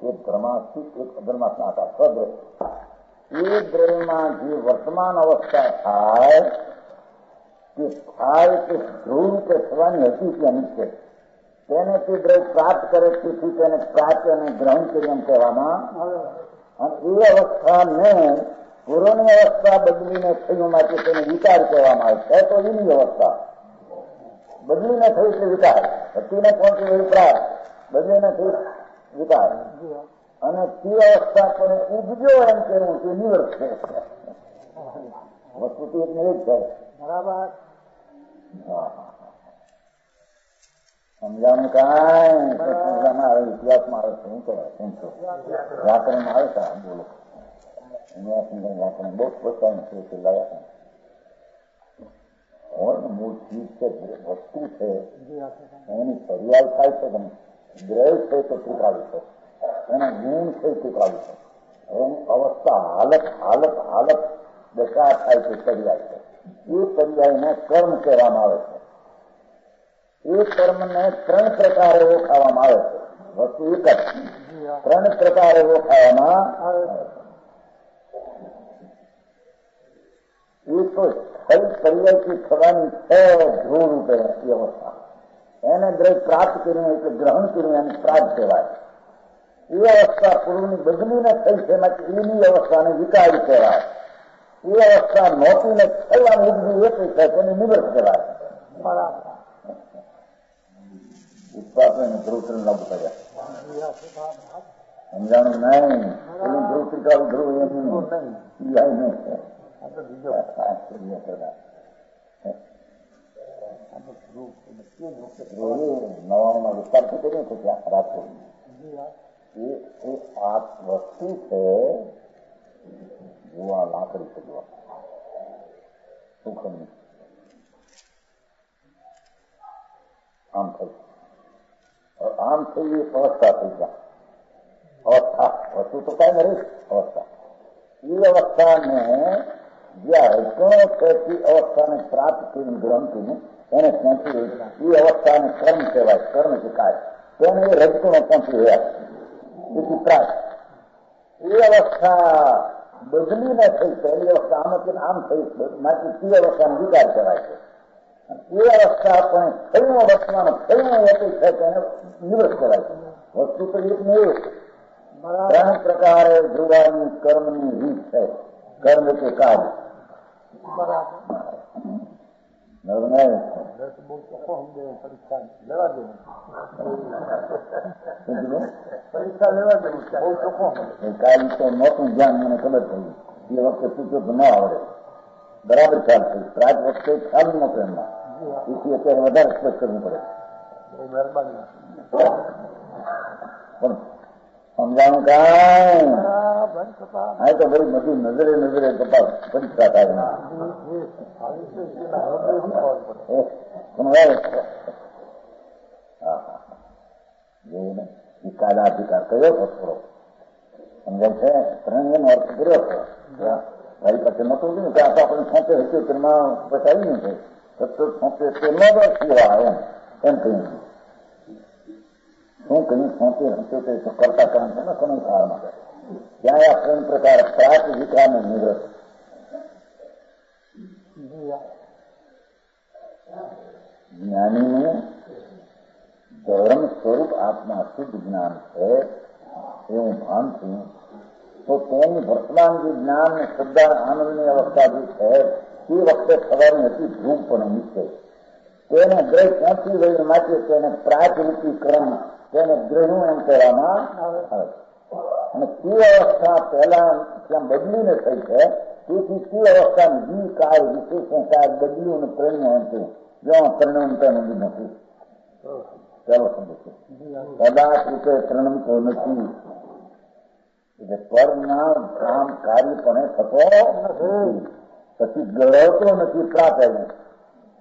એક ધર્માસ્થી એક અધર્માસના હતા સદ્રવ. એ દ્રવ્યમાં જે વર્તમાન અવસ્થા થાય તે ધ્રુવ રૂપે થવાની હતી કે અનિત્ય તેને તે દ્રવ્ય પ્રાપ્ત કરે તેથી તેને પ્રાપ્ત અને ગ્રહણ કરી એમ કહેવામાં આવે. અને એ અવસ્થાને પૂર્વની અવસ્થા બદલીને થયું માટે તેને વિકાર કહેવામાં આવે છે. તો એની અવસ્થા બદલીને થઈ એટલે વિકાર, હતીને પહોંચી એવી પ્રાપ્ત, બદલીને થઈ વિકાર. અને તે અવસ્થા પણ ઉપજો એમ કહેવું તે નિવૃત્ત છે. વસ્તુ તો એક નિવૃત્ત છે. બરાબર. સમજાવવાનું કાંઈ સંસ્કૃતમાં આવે, ઇતિહાસમાં આવે છે. શું કહેવાય વ્યાકરણમાં આવે છે. બોલો વ્યાકરણ બહુ પોતાનું છે તે લાયા હોય ને મૂળ ચીજ છે, વસ્તુ છે એની ફરિયાદ થાય છે. તમે દ્રવ્ય છે તો ત્રિકાળી છે, એના ગુણ છે ત્રિકાળી છે, એની અવસ્થા હાલત દશા થાય છે પર્યાય છે. એ પર્યાયને કર્મ કહેવામાં આવે છે. એ કર્મને 3 પ્રકારે ઓળખાવામાં આવે છે. વસ્તુ એક જ 3 પ્રકારે ઓળખાવામાં આવે છે. એ તો થઈ પર્યાયથી થવાની છે ધ્રુવ રૂપે એ અવસ્થા. એને દ્રવ્ય પ્રાપ્ત કરીને એટલે ગ્રહણ કરીને એને પ્રાપ્ત કહેવાય. એ અવસ્થા પૂર્વની બદલીને થઈ છે માટે એની અવસ્થાને વિકારી કહેવાય. એ અવસ્થા નહોતીને થવાની ઉપજી એક છે તેને નિવૃત્ત કહેવાય. બરાબર. ઉત્પાદન ધ્રુવ લાગુ કર્યા સમજાણું નહીં. એનું ધ્રુવ ત્રિકાળ ધ્રુવ એનું નહીં. નવાણુંમાં વિસ્તારથી કરીએ છીએ ત્યાં રાજકોટ. એ આ વસ્તુ છે જુવા લાકડી છે જુવા સુખમની આમ થઈ અવસ્થા થઈ ગયા. અવસ્થા વસ્તુ તો કઈ નથી અવસ્થા. એ અવસ્થાને જ્યાં રજગણો છે તે અવસ્થાને પ્રાપ્ત કરીને ગ્રહણ કરીને એને પહોંચી એ અવસ્થાને કર્મ કહેવાય. કર્મ શીખાય તેને એ રજગણો પહોંચી રહ્યા એથી પ્રાપ્ત. એ અવસ્થા બદલીને થઈ પહેલી અવસ્થા આમ હતી આમ થઈ માટે તે અવસ્થાનો વિકાર કહેવાય છે. એ અવસ્થા પણ થયું વર્તમાન થયું હતી છે તેને નિવૃત્ત કહેવાય છે. વસ્તુ તો એક ને એક 3 પ્રકારે ધ્રુવાની કર્મની રીત છે. કર્મ કે કાર્ય બરાબર. પરીક્ષા લેવા દેવું છે બહુ ચોખ્ખો. કાલે તો નહોતું જ્ઞાન મને ખબર પડી. એ વખતે પૂછ્યો તો ન આવડે. બરાબર ખ્યાલ થયું. પ્રાજ વખતે ખ્યાલ નહોતો એમના. એથી અત્યારે વધારે સ્પષ્ટ કરવું પડે. બહુ મહેરબાની. પણ સમજાણું કાંઈ બરાબર કૃપા હા તો ભાઈ બધું નજરે નજરે કપાસ પરીક્ષા થાય જોયું ને કાલાધિકાર કયો ખરો સમજાય છે ત્રણેયનો અર્થ કર્યો છે ભાઈ પછી નતું ને કે આ તો આપણે 77 માં બતાવી ને છે 77 નો જ થયો એમ કહ્યું શું કહ્યું 77 તો કરતા કામ છે ને સમય કાળમાં ત્યાં આ ત્રણ પ્રકાર પ્રાત વિકાર ને નિવૃત્ત જ્ઞાનીનું ધર્મ સ્વરૂપ આત્મા શુદ્ધ જ્ઞાન છે એવું ભાન થયું તો તેની વર્તમાન જે જ્ઞાન ને શ્રદ્ધા આનંદની અવસ્થા જે છે તે વખતે થવાની હતી ધ્રુવ પણ નિશ્ચય તેને ગ્રહ પહોંચી ગઈ માટે તેને પ્રાચરૂપી ક્રમ તેને ગ્રહનું એમ કહેવામાં આવે અને તે અવસ્થા પહેલા ત્યાં બદલીને થઈ છે તેથી તે અવસ્થાનું જીવ કાળ વિશેષણ કાળ બદલ્યું અને પરિણ્યું હતું જ્યાં પરિણમતા નથી નથી ચાલો સમજો કદાચ રૂપે પરિણમતો નથી એટલે પરના કામ કાર્યપણે થતો નથી પછી ગળવતો નથી પ્રાપ્ત આવ્યું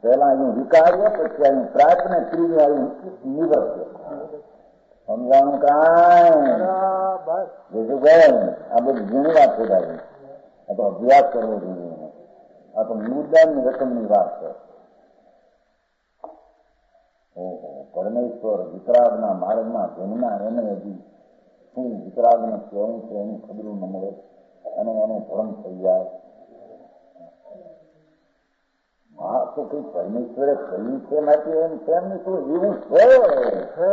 પહેલા અહીં વિકાર્ય પછી અહીં પ્રાપ્ત ને ત્રીજું અહીં નિવર્ત્ય સમજાણું કાંઈ બીજું કઈ આ બધી ઘણી વાત છે ભાઈ આ તો અભ્યાસ કરવો જોઈએ આ તો મુદ્દાની રકમની વાત છે ઓહો પરમેશ્વર વિતરાગના માર્ગમાં જન્મના એને હજી શું વિતરાગને કેવું છે એની ખબર ન મળે અને એનો ભ્રમ થઈ જાય હા તો કઈ પરમેશ્વરે કહ્યું છે માટે એમ તેમની શું એવું છે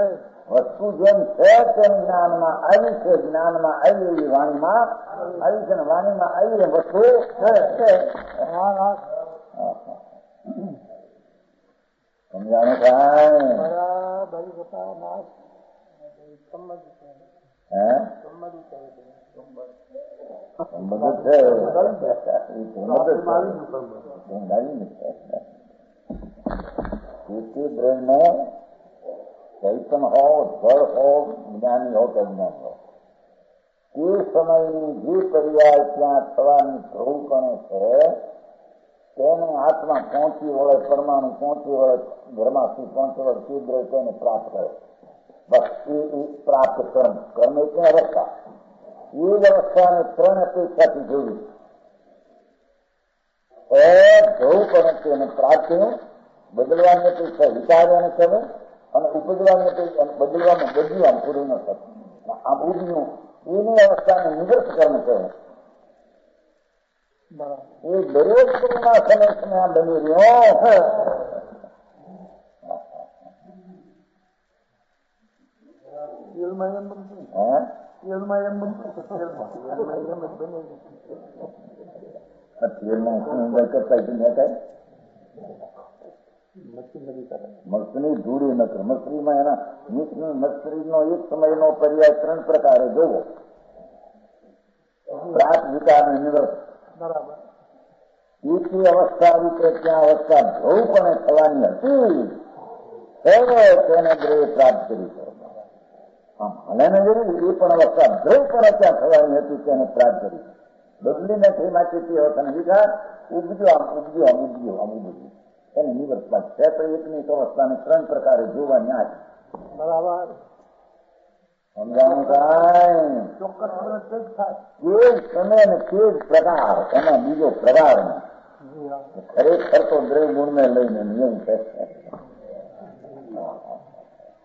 વસ્તુ જેમ છે તેમ જ્ઞાનમાં આવી છે જ્ઞાનમાં આવી એવી વાણીમાં આવી છે ને વાણીમાં આવી એ વસ્તુ છે સમજાણું કાંઈ ચૈતન હો જળ હો જ્ઞાની હો કે જ્ઞાન હો તે સમયની જે પર્યાય ત્યાં થવાની ધ્રુવપણે છે તેને આત્મા પહોંચી વળે પરમાણુ પહોંચી વળે ઘરમાંથી પહોંચી વળે તીવ્ર તેને પ્રાપ્ત કરે બસ એ પ્રાપ્ત કર્મ કર્મ એટલે અવસ્થા એ જ અવસ્થાને ત્રણ અપેક્ષાથી જોયું ધ્રુવપણે તેને પ્રાપ્ત બદલવાની અપેક્ષા વિચારવાને કહે અને ઉપજવાની અપેક્ષા બદલવામાં બદલ્યું પૂરું ન થતું આ બુદ્ધિનું એની અવસ્થાને નિવૃત્ત કર્મ કહે એ દરેક ગુરુના સમય સમય આ બની રહ્યો મસરી ધૂળી નકર મસરીમાં એના મસરીનો એક સમયનો પર્યાય ત્રણ પ્રકારે જોવો પ્રાત વિકાર નિવૃત્ત બરાબર એથી અવસ્થા રૂપે ત્યાં અવસ્થા ધ્રુવપણે થવાની હતી તેને ગ્રહ પ્રાપ્ત કરી ભલે ને જરૂર એ પણ અવસ્થા ધ્રુવપણે ત્યાં થવાની હતી તેને પ્રાપ્ત કરી બદલી નથી માટે તે અવસ્થાને વિકાર ઉપજ્યો આમ ઉપજ્યો આમ ઉપજ્યો આમ ઉપજ્યું એને નિવર્તતા છે તો એકની અવસ્થાને ત્રણ પ્રકારે જોવા ન્યાય બરાબર સમજાણું કાંઈ ચોક્કસ એ સમય ને તે જ પ્રકાર એમાં બીજો પ્રકાર ખરેખર તો દ્રવ્ય ગુણને લઈને નિયમ છે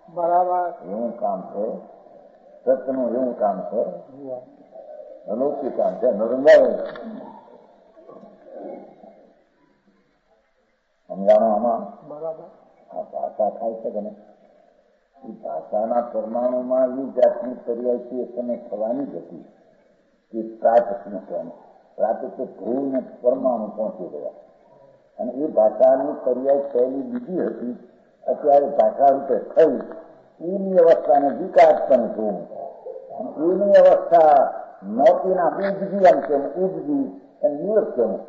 બરાબર એવું કામ છે સત્યનું એવું કામ છે અનોખી કામ છે નરંગાય સમજાણું આમાં બરાબર આ ભાષા થાય છે કે નહીં ભાષાના પરમાણુમાં એ જાતની પર્યાય તમે થવાની જ હતી કે પ્રાચનું કહેવું પ્રાચ તો ધ્રુવને પરમાણુ પહોંચી ગયા અને એ ભાષાની પર્યાય પહેલી બીજી હતી અત્યારે ભાષા રૂપે થઈ એની અવસ્થાને વિકાસ પણ જોવું એની અવસ્થા મોતીના ઉજવી એમ કેવું ઉજવી એમ નિવૃત્ત કેવું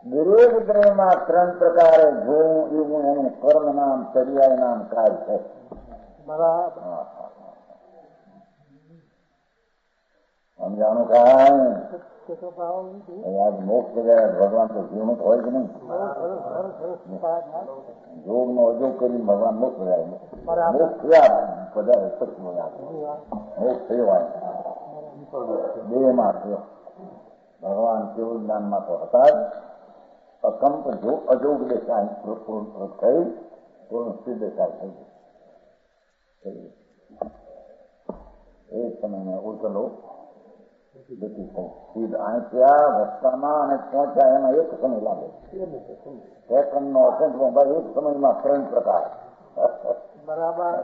દરેક દ્રવ્યમાં ત્રણ પ્રકારે જોવું એવું એનું કર્મ નામ પર્યાય નામ કાર્ય છે બરાબર સમજાણું કાંઈ સત્ય કૃપા આજ મોક્ષ વગેરે ભગવાન તો જીવનું હોય જ નહીં. જોગ નો અજોગ કરીને ભગવાન મોક્ષ વગાડે. મોક્ષ થયા બધા સત્ય મોક્ષ થયો બે માં થયો. ભગવાન કેવું જ્ઞાનમાં તો હતા જ. અકંપ જો અજોગ દેખાય થઈ પૂર્ણ સ્થિર દેખાય થઈ ગઈ. એ સમયને ઉકેલો બેઠી થઈ સીધ આંચ્યા રસ્તામાં અને પહોંચ્યા એમાં એક સમય લાગે. સેકન્ડ નો અસંખ્ય એક સમયમાં 3 પ્રકાર. બરાબર.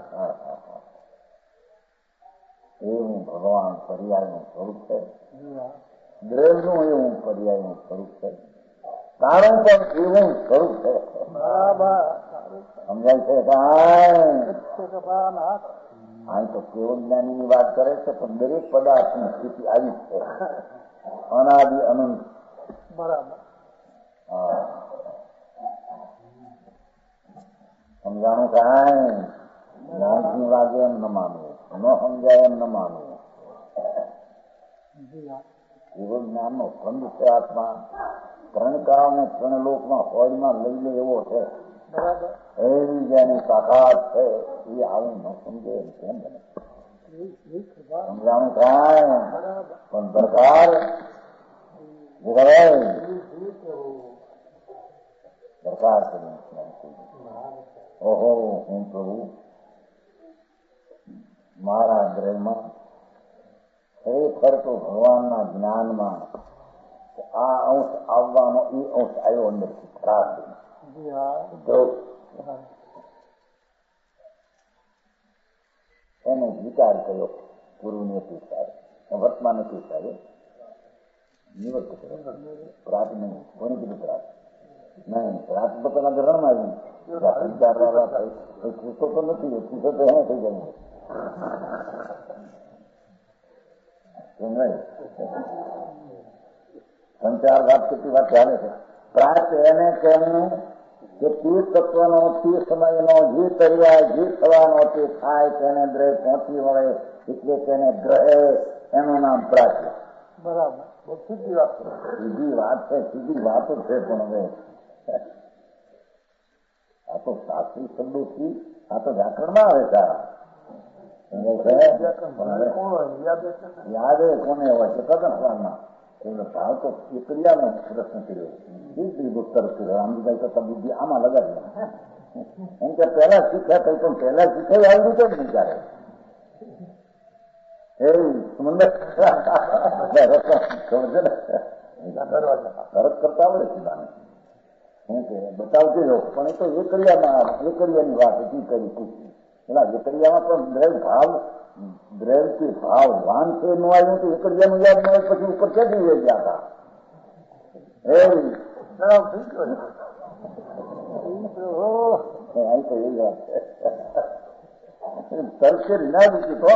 એવું ભગવાન પર્યાયનું સ્વરૂપ છે. દ્રવ્યનું એવું પર્યાયનું સ્વરૂપ છે. તારું પણ એવું સ્વરૂપ છે. બરાબર. સમજાય છે કાંઈ? અહીં તો કેવળ જ્ઞાનીની વાત કરે છે પણ દરેક પદાર્થની સ્થિતિ આવી છે અનાદિ અનંત. બરાબર. સમજાણું કાંઈ? જ્ઞાનની વાગે એમ ન માનવું, ન સમજાય એમ ન માનવું. કેવળ જ્ઞાનનો સ્કંદ છે આત્મા. 3 કાળ ને 3 લોકમાં હોળમાં લઈ લે એવો છે. એવી જેની તાકાત છે એ આવું ન સમજે કેમ બને? સમજાણું કાંઈ? પણ દરકાર દરકાર કરી. ઓહો હું પ્રભુ મારા ગ્રહમાં ખરેખર તો ભગવાનના જ્ઞાનમાં આ અંશ આવવાનો એ અંશ આવ્યો અંદરથી ખરાબ એને વિચાર કર્યો. પૂર્વની અતિસારે વર્તમાન અતિસારે નિવૃત્ત કર્યો. પ્રાત નહીં કોની કીધું પ્રાત નહીં. પ્રાત પોતાના ગ્રહણમાં આવી વિચારવા ખીસો તો નથી. ખીસો તો એને થઈ જાય સંચાર વાત કેટલી વાત ચાલે છે. પ્રાત એને કહેવું કે તે તત્વનો તે સમયનો જે તૈયાર જે થવાનો તે થાય તેને દ્રવ્ય પહોંચી વળે એટલે તેને ગ્રહે એનું નામ પ્રાચ્ય. બરાબર. સીધી વાત છે. સીધી વાત છે. સીધી વાતો છે પણ હવે આ તો શાસ્ત્રી શબ્દોથી આ તો વ્યાકરણમાં આવે સારા. યાદ કોને હોય છે કદનમાં ભાવ તો ક્રિયાનો પ્રશ્ન કર્યો. ઉત્તર કર્યો. રામજીભાઈ કરતા બુદ્ધિ આમાં લગાડી એમ કે પહેલા શીખ્યા કઈ પણ પહેલા શીખાય આવ્યું તો જ વિચારે એ સમંદર તરત કરતા આવડે સીધાને શું કે બતાવતી રહો. પણ એ તો એકરિયાની વાત હતી કરી પૂછી. પેલા એકરિયામાં પણ દ્રવ્યથી ભાવ વાન છે નું આવ્યું તો એકરિયાનું યાદ ન હોય પછી ઉપર ક્યાંથી લઈ ગયા હતા. અહીં તો એવી વાત છે. તર્કે ના દીધું તો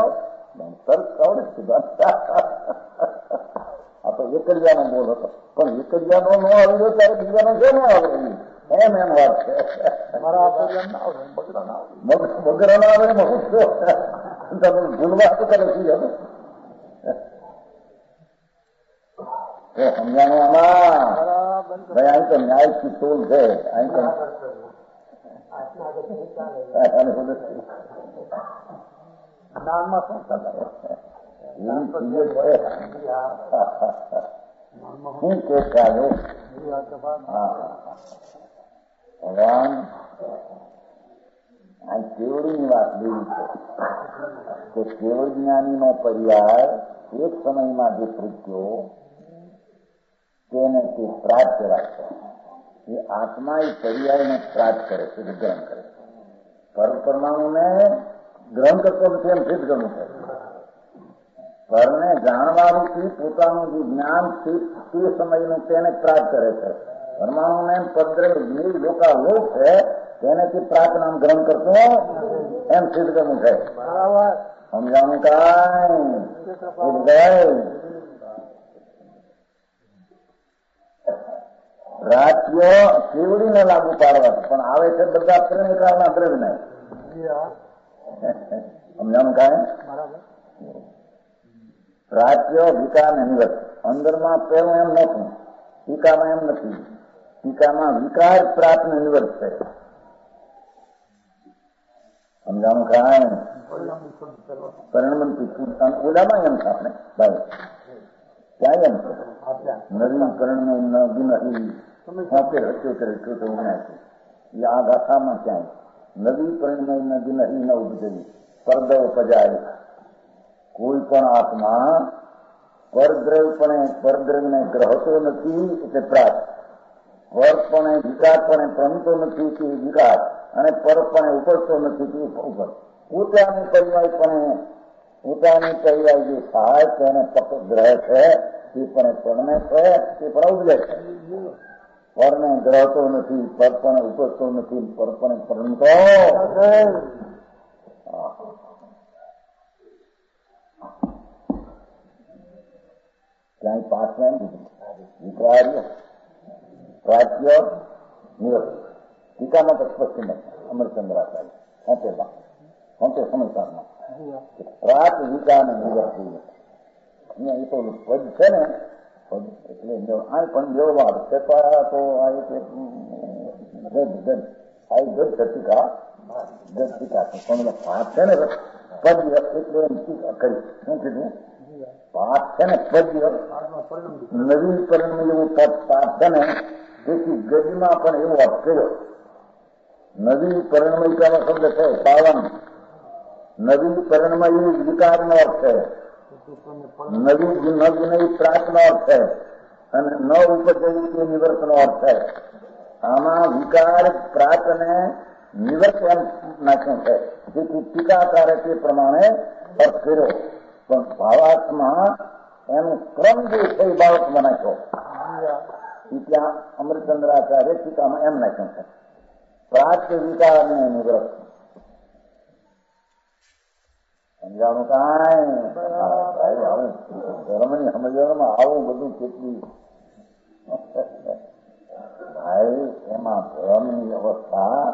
તર્ક આવડે સીધા. આ તો એકરિયાનો બોલ હતો પણ એકરિયાનો ન આવ્યો ત્યારે બીજાનો છે ન આવડે એમ વાત છે. બગરા ના આવે ભૂલવા તો કરે સમજાણું આમાં. ભાઈ અહીં તો ન્યાય થી તોલ છે. અહીં તો શું કે ભગવાન આ કેવડીની વાત લેવી છે કે કેવળ જ્ઞાનીનો પર્યાય એક સમયમાં જે પ્રત્યો તેને તે પ્રાપ્ત રાખે. એ આત્મા એ પર્યાયને પ્રાપ્ત કરે છે, ગ્રહણ કરે છે. પરમાણુને ગ્રહણ કરતો નથી એમ સિદ્ધ કરવું છે. પરને જાણવારૂપી પોતાનું જે જ્ઞાન છે તે સમયનું તેને પ્રાપ્ત કરે છે. પરમાણુને પદ્રવ લોકાલોક છે તેને તે પ્રાપ્ત નામ ગ્રહણ કરતો એમ સિદ્ધ કરવું છે. સમજાણું કાંઈ? રાજ્ય કેવડીને લાગુ પાડવા પણ આવે છે બધા ત્રણેકારના દ્રવ્યને. સમજાણું કાંઈ? પ્રાચ્ય વિકાર ને નિવર્ત. અંદરમાં પેલું એમ નથી, ટીકામાં એમ નથી. ટીકામાં વિકાર પ્રાપ્ત ને નિવર્ત છે. સમજાણું કાંઈ પરિણમનથી ઓલામાં એમ છે આપણે ભાઈ ક્યાં એમ છે નવીનકરણ ન બિનહી છોતેર 78 એ આ ગાથામાં ક્યાંય નવી પરિણમય ન બિનહી ન ઉપજવી પરદવ પજાય. કોઈ પણ આત્મા પરદ્રવ્યને ગ્રહતો નથી એટલે પ્રાપ્ત, વર્ગપણે વિકારપણે પ્રમતો નથી તે વિકાર, અને પરપણે ઉપજતો નથી તે ઉપર. પોતાની પર્યાય જે થાય તેને ગ્રહ છે તે પણ પરણે છે, તે પણ ઉપજે છે. પરને ગ્રહતો નથી, પરપણે ઉપજતો નથી, પરપણે પ્રમતો ક્યાંય પાછળ વિકાર્ય પ્રાચ્ય નિવૃત્ત. ટીકામાં તો સ્પષ્ટ નથી. અમરચંદ્રાચાર્ય 70 સમયકાળમાં પ્રાત વિકાર ને નિવૃત્ત અહીંયા એ તો પદ છે ને, પદ એટલે આ પણ વ્યવહાર છે તો આ ટીકા પણ પાઠ છે ને પદ્ય એટલે એમ ટીકા કરી. શું કીધું? પાઠ છે ને પદ્ય નવીન પરિણમ એવું પાઠ છે ને, તેથી ગજમાં પણ એવો અર્થ કર્યો. નવી પરિણમયિકાનો શબ્દ છે પાવન. નવી પરિણમય વિકારનો અર્થ છે, નવી નવી પ્રાતનો અર્થ છે, અને ન ઉપજવી તે નિવર્તનો અર્થ છે. આમાં વિકાર પ્રાતને નિવર્ત એમ નાખ્યું છે. જેથી ટીકાકારે તે પ્રમાણે અર્થ કર્યો, પણ ભાવાર્થમાં એનું ક્રમ જે છે એ બાબતમાં નાખ્યો. ત્યાં અમરચંદ્રાચાર્ય ટીકામાં એમ નાખ્યું છે પ્રાચ્ય વિકાર ને નિવૃત્ત. સમજાણું કાંઈ ધર્મની સમજવામાં આવું બધું કેટલી ભાઈ એમાં ધર્મની અવસ્થા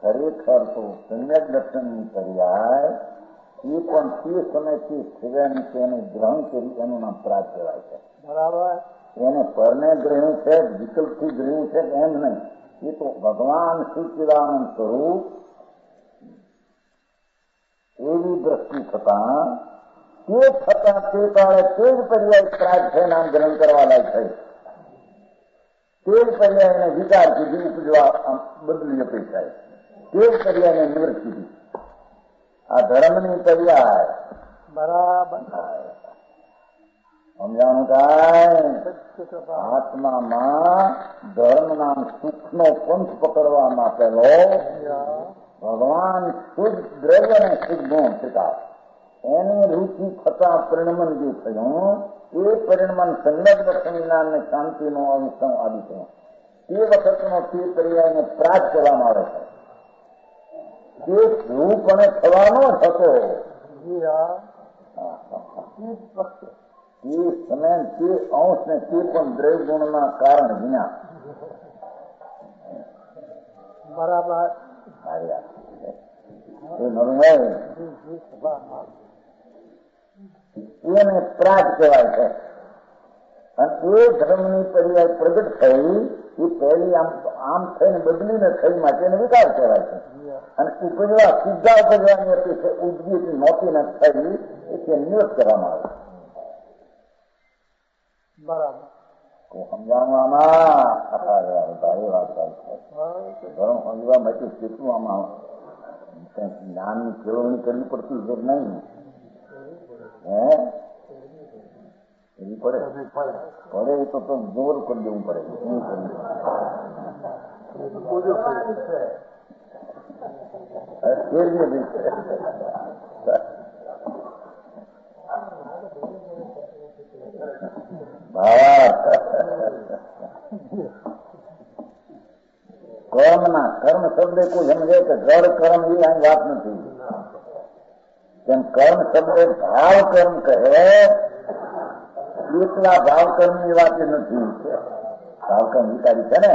ખરેખર તો સમ્યક દર્શનની પર્યાય એ પણ તે સમયથી સ્થિરની તેને ગ્રહણ કરી એનું નામ પ્રાપ્ત કહેવાય છે. બરાબર. એને પરને ગ્રહ્યું છે, વિકલ્પથી ગ્રહ્યું છે એમ નહીં. એ તો ભગવાન સચ્ચિદાનંદ સ્વરૂપ એવી દ્રષ્ટિ થતા તે કાળે તે જ પર્યાય પ્રાપ્ત છે નામ ગ્રહણ કરવા લાયક થઈ. તે જ પર્યાયને વિચાર કીધી ઉપજવા બદલી અપેક્ષાય. તે જ પર્યાયને નિવૃત્ત કીધી. આ ધર્મની પર્યાય બરાબર. સમજાણું કાંઈ? આત્મામાં ધર્મના સુખનો પંથ પકડવા માટેનો ભગવાન શુદ્ધ દ્રવ્ય ને શુદ્ધ ગુણ થતા એની રૂચિ થતા પરિણમન જે થયું એ પરિણમન સંલગ્ન સંજ્ઞાન ને શાંતિનો અનુસંગ આદિ થયું. તે વખતનો તે પર્યાયને પ્રાપ્ત કરવામાં આવે છે. તે રૂપ અને થવાનો જ હતો. તે સમય તે અંશ ને તે પણ દ્રવ્ય ગુણના કારણ વિના બરાબર. એને પ્રાપ્ત કહેવાય છે. અને એ ધર્મની પર્યાય પ્રગટ થઈ એ પહેલી આમ થઈને બદલીને થઈ માટે એને વિકાર કહેવાય છે. અને ઉપજવા સીધા ઉપજવાની અપેક્ષા ઉદગી નહોતી ને થઈ એટલે નિવૃત્ત કરવામાં આવે. બરાબર. સમજાવવામાં ભારે વાત થાય છે. ધર્મ સમજવા માટે કેટલું આમાં જ્ઞાનની કેળવણી કરવી પડતી છે નહીં. એવી પડે એ તો જોર કરી દેવું પડે. શું કર્મ શબ્દ કોઈ સમજે કે જળ કર્મ એ અહીં વાત નથી. તેમ કર્મ શબ્દ ભાવ કર્મ કહે એટલા ભાવ કર્મ ની વાત નથી. ભાવ કર્મ વિચારી છે ને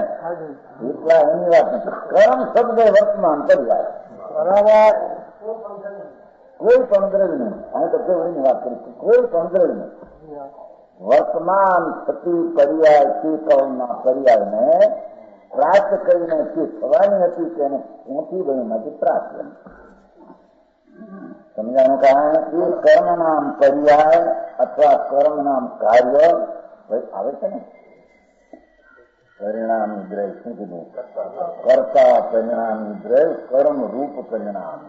એટલા એની વાત નથી. કર્મ શબ્દ વર્તમાન પર્યાય. બરાબર. કોઈ પણ દ્રવ્ય અહીં તો કેવડીની વાત કરી કોઈ પણ દ્રવ્ય વર્તમાન થતી પર્યાયથી કર્મના પર્યાયને પ્રાપ્ત કરીને જે થવાની હતી તેને ઊંચી બનીમાંથી પ્રાપ્ત સમજાનું કારણ એ કર્મ નામ પર્યાય અથવા કર્મ નામ કાર્ય આવે છે ને પરિણામી દ્રવ્ય શું કીધું કરતા પરિણામી દ્રવ્ય કર્મ રૂપ પરિણામ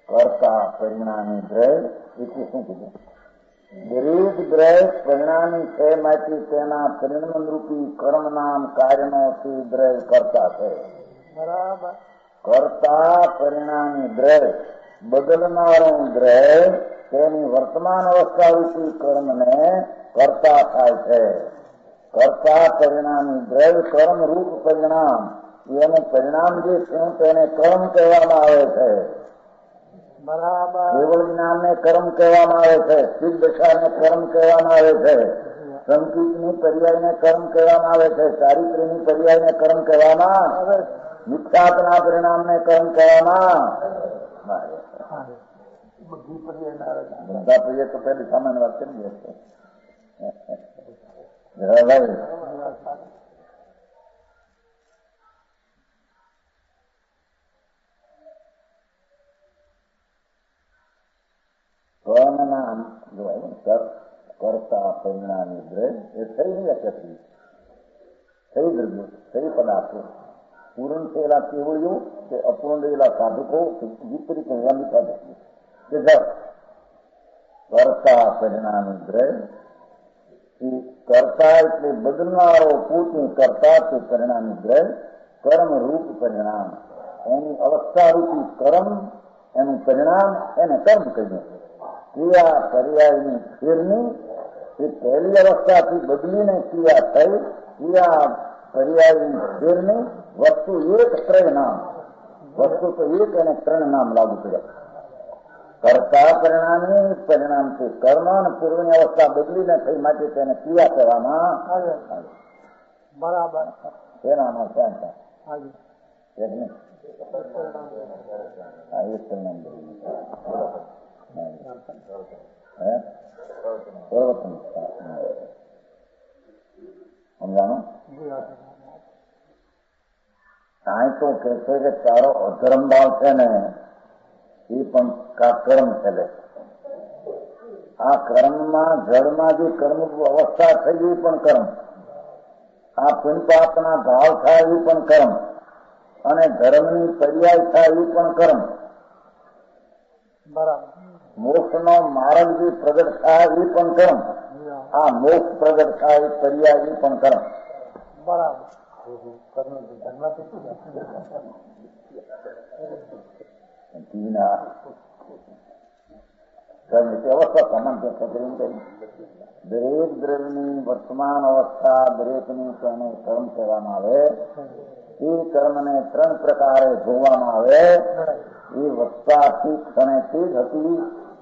કરતા પરિણામી દ્રવ્ય એટલે શું કીધું દરેક દ્રવ્ય પરિણામી છે માંથી તેના પરિણામ રૂપી કર્મ નામ કાર્યનો દ્રવ્ય કરતા છે બરાબર કરતા પરિણામી દ્રવ્ય બદલનારું દ્રવ્ય તેની વર્તમાન અવસ્થા રૂપી કર્મને કરતા થાય છે. કરતા પરિણામી દ્રવ્ય કર્મ રૂપ પરિણામ એનું પરિણામ જે છે તેને કર્મ કહેવામાં આવે છે. બરાબર કેવળ જ્ઞાનને કર્મ કહેવામાં આવે છે, સિદ્ધ દશાને કર્મ કહેવામાં આવે છે, સંકિતની પર્યાયને કર્મ કહેવામાં આવે છે, ચારિત્ર્યની પર્યાયને કર્મ કહેવામાં આવે છે, મિથ્યાત્વના પરિણામને કર્મ કહેવામાં બધા પર્યાય તો પહેલી સામાન્ય વાત કરી છે. કર્મના કરતા પરિણામી દ્રવ્ય એ થઈ શકતી થઈ દ્રવ્યો થઈ પદાર્થો પૂર્ણ થયેલા કેવળીઓ કે અપૂર્ણ રહેલા સાધકો વિપરીત હોવાની સાધકો કે કરતા પરિણામી દ્રવ્ય એ કરતા એટલે બદલનારો પોતે કરતા તે પરિણામી દ્રવ્ય કર્મ રૂપ પરિણામ એની અવસ્થા રૂપી કર્મ એનું પરિણામ એને કર્મ કહીએ. ક્રિયા પર્યાયની ફેરની એ પહેલી અવસ્થાથી બદલીને ક્રિયા થઈ ક્રિયા પર્યાયની ફેરની વસ્તુ એક ત્રણ નામ વસ્તુ તો એક અને ત્રણ નામ લાગુ પડ્યા. કરતા પરિણામી પરિણામથી કર્મ અને પૂર્વની અવસ્થા બદલીને થઈ માટે તેને ક્રિયા કહેવામાં આવે. બરાબર એનામાં ક્યાં એક પરિણામ સમજાણું. કાંઈ તો કે છે કે તારો અધર્મ ભાવ છે ને એ પણ કર્મ છે. આ કર્મમાં જળમાં જે કર્મ અવસ્થા થઈ એ પણ કર્મ, આ પુણ્યપાપના ભાવ થાય એ પણ કર્મ, અને ધર્મની પર્યાય થાય એ પણ કર્મ. બરાબર મોક્ષનો માર્ગ જે પ્રગટ થાય એ પણ કર્મ, આ મોક્ષ પ્રગટ થાય એ પર્યાય એ પણ કર્મ. બરાબર અવસ્થા સમાન દરેક દ્રવ્યની વર્તમાન અવસ્થા દરેકની તેને કર્મ કહેવામાં આવે. એ કર્મને ત્રણ પ્રકારે જોવામાં આવે. એ વધતાથી ક્ષણેથી જ હતી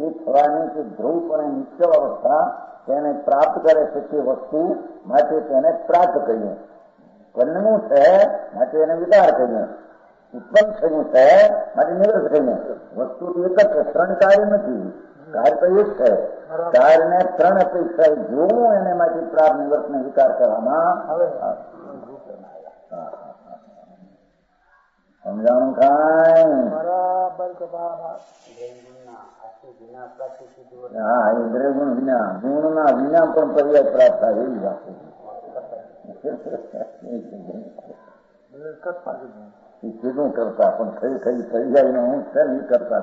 એ થવાની કે ધ્રુવ અને નિશ્ચલ અવસ્થા તેને પ્રાપ્ત કરે છે તે વસ્તુ માટે તેને પ્રાપ્ત કહીએ. કર્મનું છે માટે એને વિકાર કહીએ. ઉત્પન્ન થયું છે માટે નિવૃત્ત કહીએ. વસ્તુ એક જ છે, ત્રણ કાર્ય નથી. કાર્ય તો એક છે. કાર્યને ત્રણ અપેક્ષા જોવું એને માટે પ્રાપ્ત નિવૃત્ત ને વિકાર કરવામાં આવે. સમજાણું ખાય બરાબર. હા એ દ્રવ્ય વિના ગુણના વિના પણ પર્યાય પ્રાપ્ત થાય એવી વાત કીધું કરતા પણ ખરી ખરી પર્યાય હું છે ને એ કરતા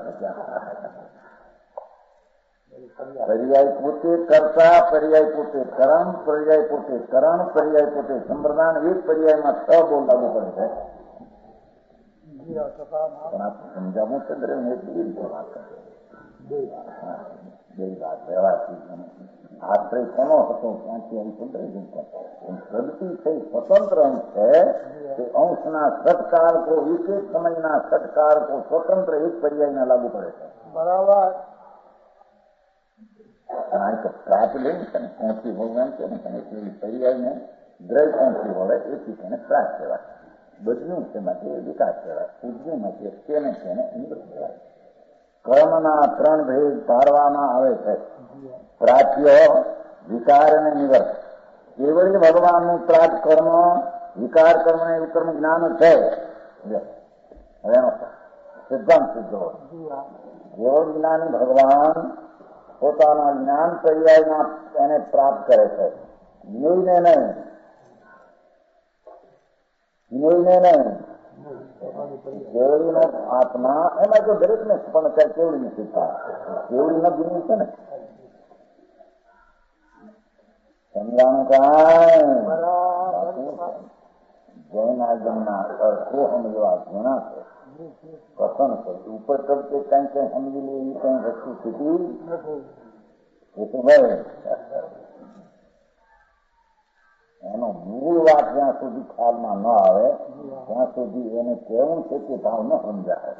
પર્યાય પોતે કરતા, પર્યાય પોતે કરણ, પર્યાય પોતે કરણ, પર્યાય પોતે સંપ્રદાન. એક પર્યાયમાં 6 બોલ લાગુ પડે છે. પણ આ સમજાવું છે દ્રવ્ય એટલી રીતે વાત કરે બે વાત વ્યવહારથી આશ્રય કોનો હતો ત્યાંથી અહીં પ્રગતિ થઈ સ્વતંત્ર અંશ છે તે અંશના ષટકારકો એક એક સમયના ષટકારકો સ્વતંત્ર એક પર્યાયના લાગુ પડે છે. બરાબર આ તો પ્રાપ્ત લઈને છે ને પહોંચી ભગવાન છે ને તમે પર્યાયને દ્રવ્ય પહોંચી વળે એથી તેને પ્રાપ્ત કહેવાય. બદલ્યું છે માટે વિકાસ કરાય, પૂજ્યું માટે તેને નિવૃત્ત કરાય. કર્મના 3 ભેદ ધારવામાં આવે છે: પ્રાપ્ય, વિકાર અને નિવૃત્ત. કેવળ ભગવાનનું પ્રાપ્ત કર્મ, વિકાર કર્મ અને કર્મ જ્ઞાન છે. હવે એનો સિદ્ધાંત સિદ્ધ હોય. કેવળ જ્ઞાની ભગવાન પોતાના જ્ઞાન પર્યાયમાં એને પ્રાપ્ત કરે છે, જ્ઞેયને નહીં. કેવડીનો આત્મા એમાં તો દરેકને પણ કેવડી નથી, કેવડી ન જ્ઞાન છે ને. સમજાણું કાંઈ જૈન આજ્ઞાના અર્થો સમજવા ઘણા છે, કથન છે. ઉપર કરતે કઈ કઈ સમજી લે એવી કઈ વસ્તુ સ્થિતિ એ તો ભાઈ એનો મૂળ વાત જ્યાં સુધી ખ્યાલમાં ન આવે ત્યાં સુધી એને કેવું છે કે ભાવ ન સમજાય.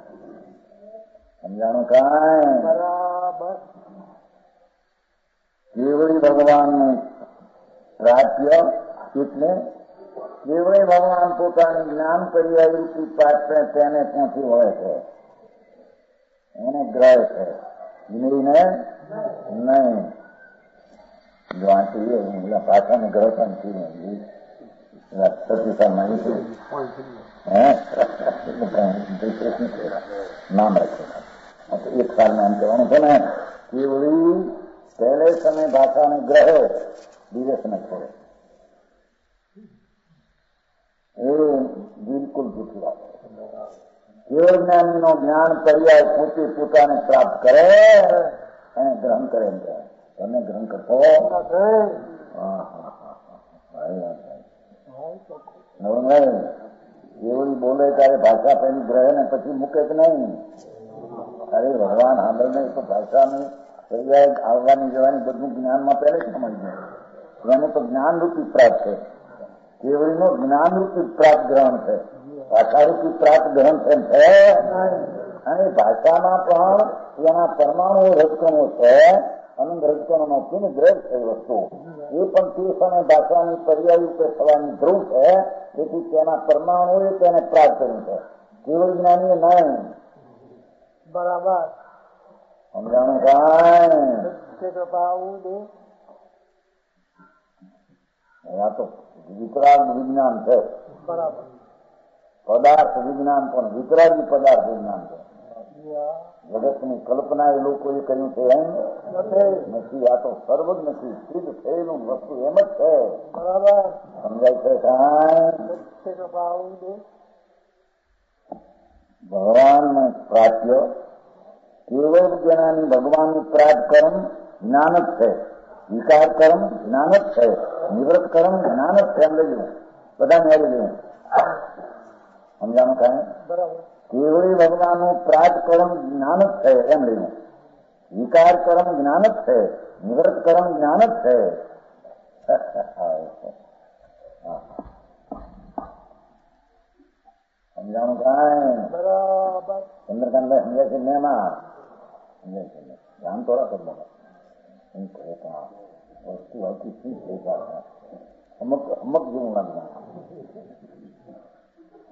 સમજાણું કાંઈ બરાબર. કેવળી ભગવાનનું પ્રાપ્ય એટલે કેવળી ભગવાન પોતાની જ્ઞાન પર્યાયરૂપી પાત્ર તેને ત્યાંથી વળે છે, એને ગ્રહ છે, જ્ઞેયને નહીં. વાંચીએ ભાષાને ગ્રહ પણ નામ રાખ્યું. એક સાલમાં એમ કહેવાનું છે ને કેવળી પહેલે સમય ભાષાને ગ્રહે દિવસને છોડે. એ બિલકુલ જૂઠી વાત છે. કેવળ જ્ઞાનીનો જ્ઞાન પર્યાય પોતે પોતાને પ્રાપ્ત કરે એને ગ્રહણ કરે એમ કહેવાય. તમે ગ્રહણ કરશો? કેવળી બોલે ત્યારે ભાષા પહેલી ગ્રહે ને પછી મૂકે કે નહીં? અરે ભગવાન સાંભળ નહીં તો ભાષાની પર્યાય આવવાની જવાની બધું જ્ઞાનમાં પહેલે જ સમજ જાય. એને તો જ્ઞાનરૂપી પ્રાપ્ત છે. કેવળીનો જ્ઞાનરૂપી પ્રાપ્ત ગ્રહણ છે, ભાષારૂપી પ્રાપ્ત ગ્રહણ છે. અને ભાષામાં પણ એના પરમાણુ રજકણો છે, અનંત રજકણોનો ચિહ્ન ગ્રહ છે વસ્તુ. એ પણ તે સમય ભાષાની પર્યાય રૂપે થવાની ધ્રુવ છે. તેથી તેના પરમાણુએ તેને પ્રાપ્ત કર્યું છે. કેવળ જ્ઞાનીએ નહીં. બરાબર. સમજાણું કાંઈ? આ તો વિતરાગ વિજ્ઞાન છે. બરાબર. પદાર્થ વિજ્ઞાન પણ વિતરાગી પદાર્થ વિજ્ઞાન છે. જગતની કલ્પના એ લોકોએ કહ્યું છે એમ નથી. આ તો સર્વ જ નથી, સિદ્ધ થયેલું વસ્તુ એમ જ છે. બરાબર. સમજાય છે કાંઈ? ભગવાન પ્રાપ્ય કેવળ જ્ઞાની ભગવાનનું પ્રાપ્ત કર્મ જ્ઞાન જ છે, વિકાર કર્મ જ્ઞાન જ છે, નિવૃત્ત કર્મ જ્ઞાન જ છે. એમ લઈ જવું બધા મેળવી લેવું. સમજાનું કાંઈ? બરાબર. કેવળી ભગવાનનું પ્રાપ્ત કર્મ જ્ઞાન જ છે એમ લેવું. વિકાર કર્મ જ્ઞાન જ છે, નિવૃત્ત કર્મ જ્ઞાન જ છે. સમજાણું કાંઈ? બરાબર. ચંદ્રકાંતભાઈ સમજાય છે? મેમાં સમજાય છે. ધ્યાન થોડા કરી લો. એમ કહે વસ્તુ આવતી શું થઈ જાય અમુક જેવું લાગે.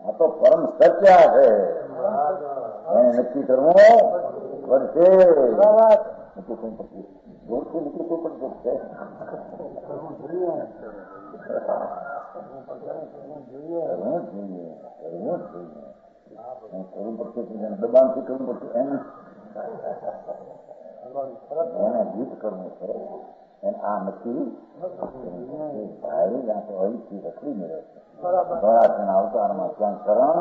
આ તો પરમ સત્ય છે. એને નક્કી કરવું પડશે. જોરથી નીકળવું પડશે. કરવું પડશે, દબાણથી કરવું પડશે. એને ગીત કરવું છે. આ નક્કી ભાઈ ત્યાં તો અહીંથી રખડી મળે છે. ભરાસના અવતારમાં ક્યાંય શરણ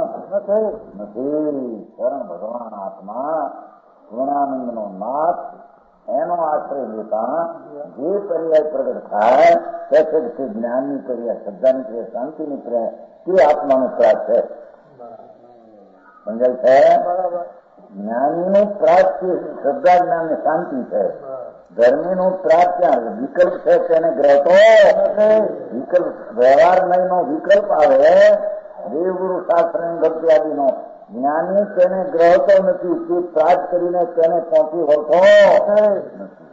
નથી. શરણ ભગવાન આત્મા પૂર્ણાનંદ નો નાથ, એનો આશ્રય લેતા જે પર્યાય પ્રગટ થાય તે જ્ઞાનની પર્યાય, શ્રદ્ધાની પર્યાય, શાંતિની પર્યાય તે આત્માનું પ્રાપ્ત છે. સમજાય છે? જ્ઞાનીનું પ્રાપ્ત શ્રદ્ધા જ્ઞાન ને શાંતિ છે. ધર્મીનું પ્રાપ્ત વિકલ્પ છે તેને ગ્રહતો વિકલ્પ વ્યવહાર નહીં નો વિકલ્પ આવે. દેવગુરુ શાસ્ત્ર ભક્તિ આદિનો જ્ઞાની તેને ગ્રહતો નથી. તે પ્રાપ્ત કરીને તેને પહોંચી વળતો નથી.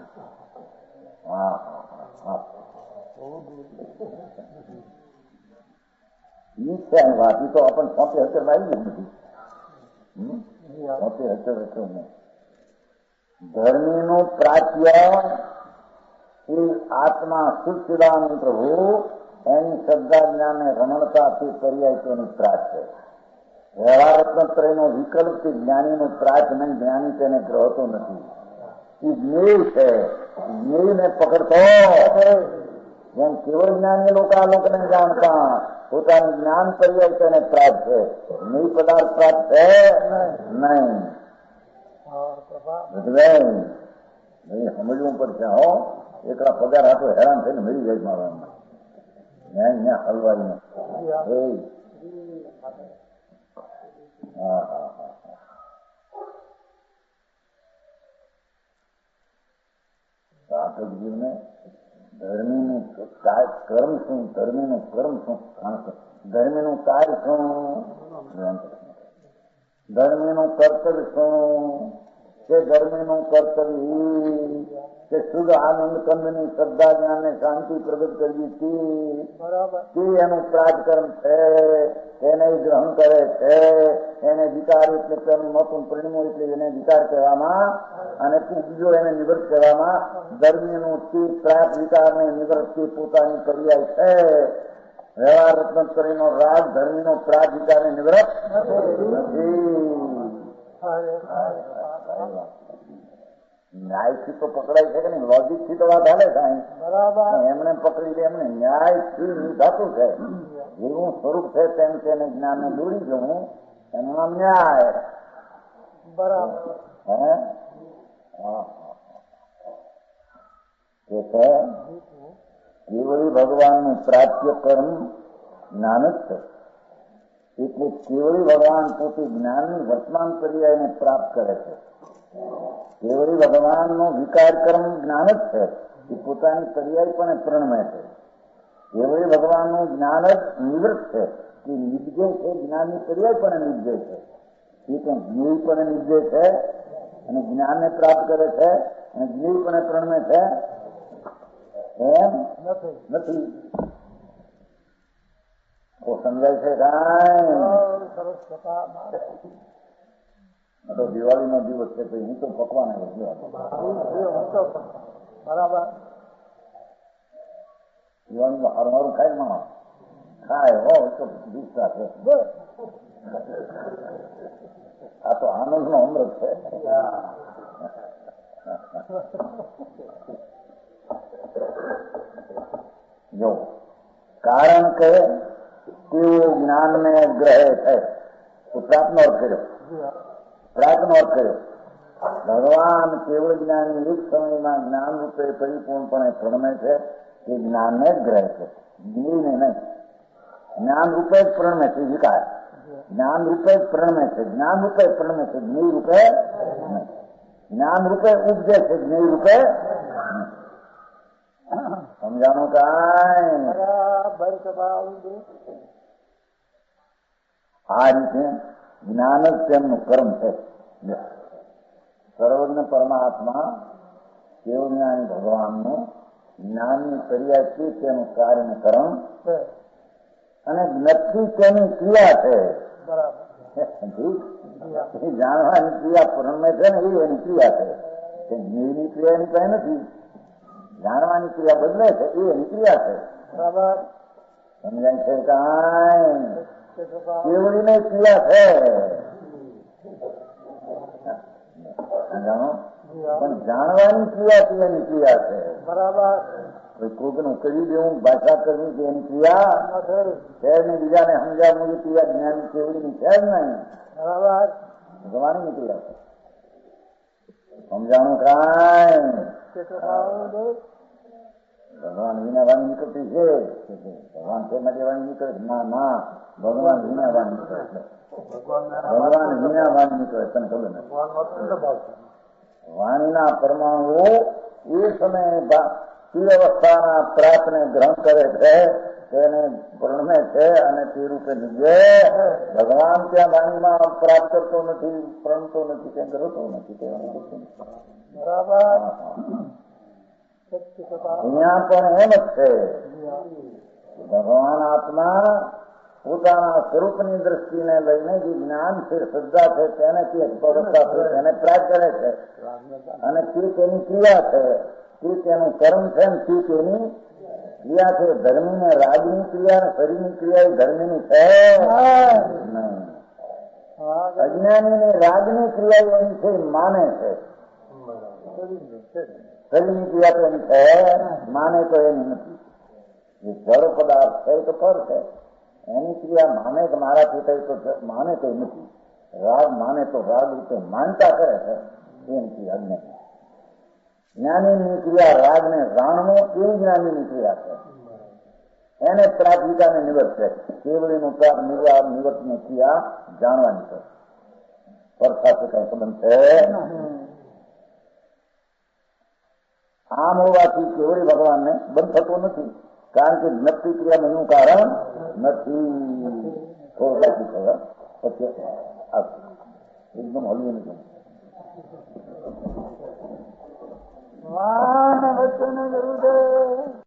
ઈ છે વાત. ઈ તો આપણને 77 આવી જ નથી. જી હા 77 નહીં. ધર્મીનું પ્રાચ્ય એ આત્મા સચ્ચિદાનંદ પ્રભુ એની શ્રદ્ધા જ્ઞાન રમણતાથી પર્યાય તેનું પ્રાચ્ય. વ્યવહાર રત્નત્રયનો વિકલ્પથી જ્ઞાનીનું પ્રાચ્ય નહીં. જ્ઞાની તેને ગ્રહતો નથી. એ જ્ઞેય છે. જ્ઞેયને પકડતો જેમ કેવળ જ્ઞાની લોકો આ લોકોને જાણતા પોતાનું જ્ઞાન પર્યાય તેને પ્રાપ્ત છે. જ્ઞેય પદાર્થ પ્રાપ્ત છે નહીં. સમજવું પડશે. હો એકલા પગાર હાથો હેરાન થઈને મરી જાય મારવામાં. ત્યાં હલવાઈને સાધકજીવને ધર્મીનું કર્મ શું, ધર્મીનું કર્મ શું, ધર્મીનું કાર્ય શું, ધર્મીનું કર્તવ્ય શું કે ધર્મીનું કર્તવ્ય કે શુદ્ધ આનંદ કંદની શ્રદ્ધા જ્ઞાનને શાંતિ પ્રગટ કરવી તે એનું પ્રાજકર્મ છે. એને ગ્રહણ કરે છે. એને વિકાર એટલે તેનું મોટું પરિણમો એટલે એને વિકાર કહેવામાં અને બીજો એને નિવૃત્ત કહેવામાં. ધર્મીનું તે પ્રાપ વિકારને નિવૃત્ત પોતાની પર્યાય છે. વ્યવહાર રત્નત્રયનો રાગ ધર્મીનો પ્રાપ વિકારને નિવૃત્ત નથી. ન્યાયથી તો પકડાય છે કે નહીં? લોજિક થી તો વાત હાલે થાય. એમને પકડી દે. એમને ન્યાયથી નિધાતું છે. જેવું સ્વરૂપ છે તેમ તેને જ્ઞાનને દોરી જવું એનું નામ ન્યાય. બરાબર હે કે છે કેવળી ભગવાનનું પ્રાપ્ય કર્મ જ્ઞાન જ છે. એટલે કેવળી ભગવાન પોતે જ્ઞાનની વર્તમાન પર્યાયને પ્રાપ્ત કરે છે. કેવળી ભગવાનનો વિકાર કર્મ જ્ઞાન જ છે. એ પોતાની પર્યાય પણ પ્રણમે છે. કેવળી ભગવાનનું જ્ઞાન જ નિવૃત્ત છે. એ નિજ્જય છે. જ્ઞાનની પર્યાય પણ નિજ્જય છે. એ પણ જ્ઞેય પણ નિજ્જય છે અને જ્ઞાનને પ્રાપ્ત કરે છે અને જ્ઞેય પણ પ્રણમે છે એમ નથી. તો સમજાય છે કાંઈ? તો દિવાળીનો દિવસ છે હું તો પકવાન બરાબર. દિવાળીમાં હારું હારું ખાય માણસ ખાય હો તો દીકરા છે. આ તો આનંદનો અમૃત છે. જો કારણ કે તેઓ જ્ઞાનને ગ્રહે છે તો પ્રાપ્તનો અર્થ કર્યો. પ્રાર્થનો અર્થ કર્યો. ભગવાન કેવળ જ્ઞાની એક સમયમાં જ્ઞાન રૂપે પરિપૂર્ણપણે પ્રણમે છે. એ જ્ઞાનને જ ગ્રહે છે, જ્ઞેયને નહીં. જ્ઞાન રૂપે જ પ્રણમે છે વિકાર. જ્ઞાન રૂપે જ પ્રણમે છે. જ્ઞાન રૂપે પ્રણમે છે. જ્ઞેય રૂપે નહીં. જ્ઞાન રૂપે ઉપજે છે. જ્ઞેય રૂપે સમજાણું કાંઈ? આ રીતે જ્ઞાન જ તેમનું કર્મ છે. સર્વજ્ઞ પરમાત્મા કેવળ ભગવાનનું જ્ઞાનની પર્યાય છે તેનું કાર્ય કર્મ અને નથી તેની ક્રિયા છે. જાણવાની ક્રિયા પ્રણમે છે ને એ એની ક્રિયા છે. જ્ઞેયની ક્રિયા એની કઈ નથી. જાણવાની ક્રિયા બદલે છે એ એની ક્રિયા છે. બરાબર સમજાય છે કાંઈ? કેવડીને ક્રિયા છે જાણો પણ જાણવાની ક્રિયા એની ક્રિયા છે. બરાબર. કોકનું કરી દેવું ભાષા કરવી કે એની ક્રિયા છે ને બીજાને સમજાવવું એ ક્રિયા જ્ઞાની કેવડીની છે જ નહીં. બરાબર ભગવાનની ક્રિયા છે. સમજાણું કાંઈ? ભગવાન વિના વાણી નીકળતી છે. ભગવાન તે માટે વાણી નીકળે? ના ભગવાન વિના વાણી નીકળે. ભગવાન વિના વાણી નીકળે. તને ખબર નથી? વાણીના પરમાણુઓ એ સમયે અવસ્થાના પ્રાપને ગ્રહણ કરે છે, તેને પ્રણમે છે અને તે રૂપે નિજે ભગવાન ત્યાં વાણીમાં પ્રાપ્ત કરતો નથી, પ્રણતો નથી, ત્યાં ગ્રહતો નથી. બરાબર. અહીંયા પણ એમ જ છે. ભગવાન આત્મા પોતાના સ્વરૂપની દ્રષ્ટિને લઈને જે જ્ઞાન છે, શ્રદ્ધા છે, તેનાથી અવસ્થા છે, તેને પ્રાપ્ત કરે છે. અને તે તેની ક્રિયા છે, તે તેનું કર્મ છે, ને તે તેની ક્રિયા છે. ધર્મી ને રાજની ક્રિયા ને શરીરની ક્રિયા એ ધર્મીની છે નહીં. અજ્ઞાની ને રાજની ક્રિયા એની છે, માને છે. શરીરની ક્રિયા તો એની છે, માને તો એની નથી. જે જળ પદાર્થ છે એ તો ફળ છે, એની ક્રિયા માને કે મારાથી થઈ તો માને તો નથી. રાગ માને તો રાગ રીતે માનતા કરે છે, એની ક્રિયા જ્ઞાની. જ્ઞાનીની ક્રિયા રાગને જાણવો એ જ્ઞાનીની ક્રિયા છે. એને પ્રાથમિકાને નિવર્ત છે. કેવળીનું નિવર્તની ક્રિયા જાણવાની છે. પર સાથે કઈ સંબંધ છે. આમ હોવાથી કેવળી ભગવાનને બંધ થતો નથી, કારણ કે જ્ઞપ્તિ ક્રિયાનું એનું કારણ નથી. થોડું પછી એકદમ હળવું નથી. વાહ વચન ગુરુદેવ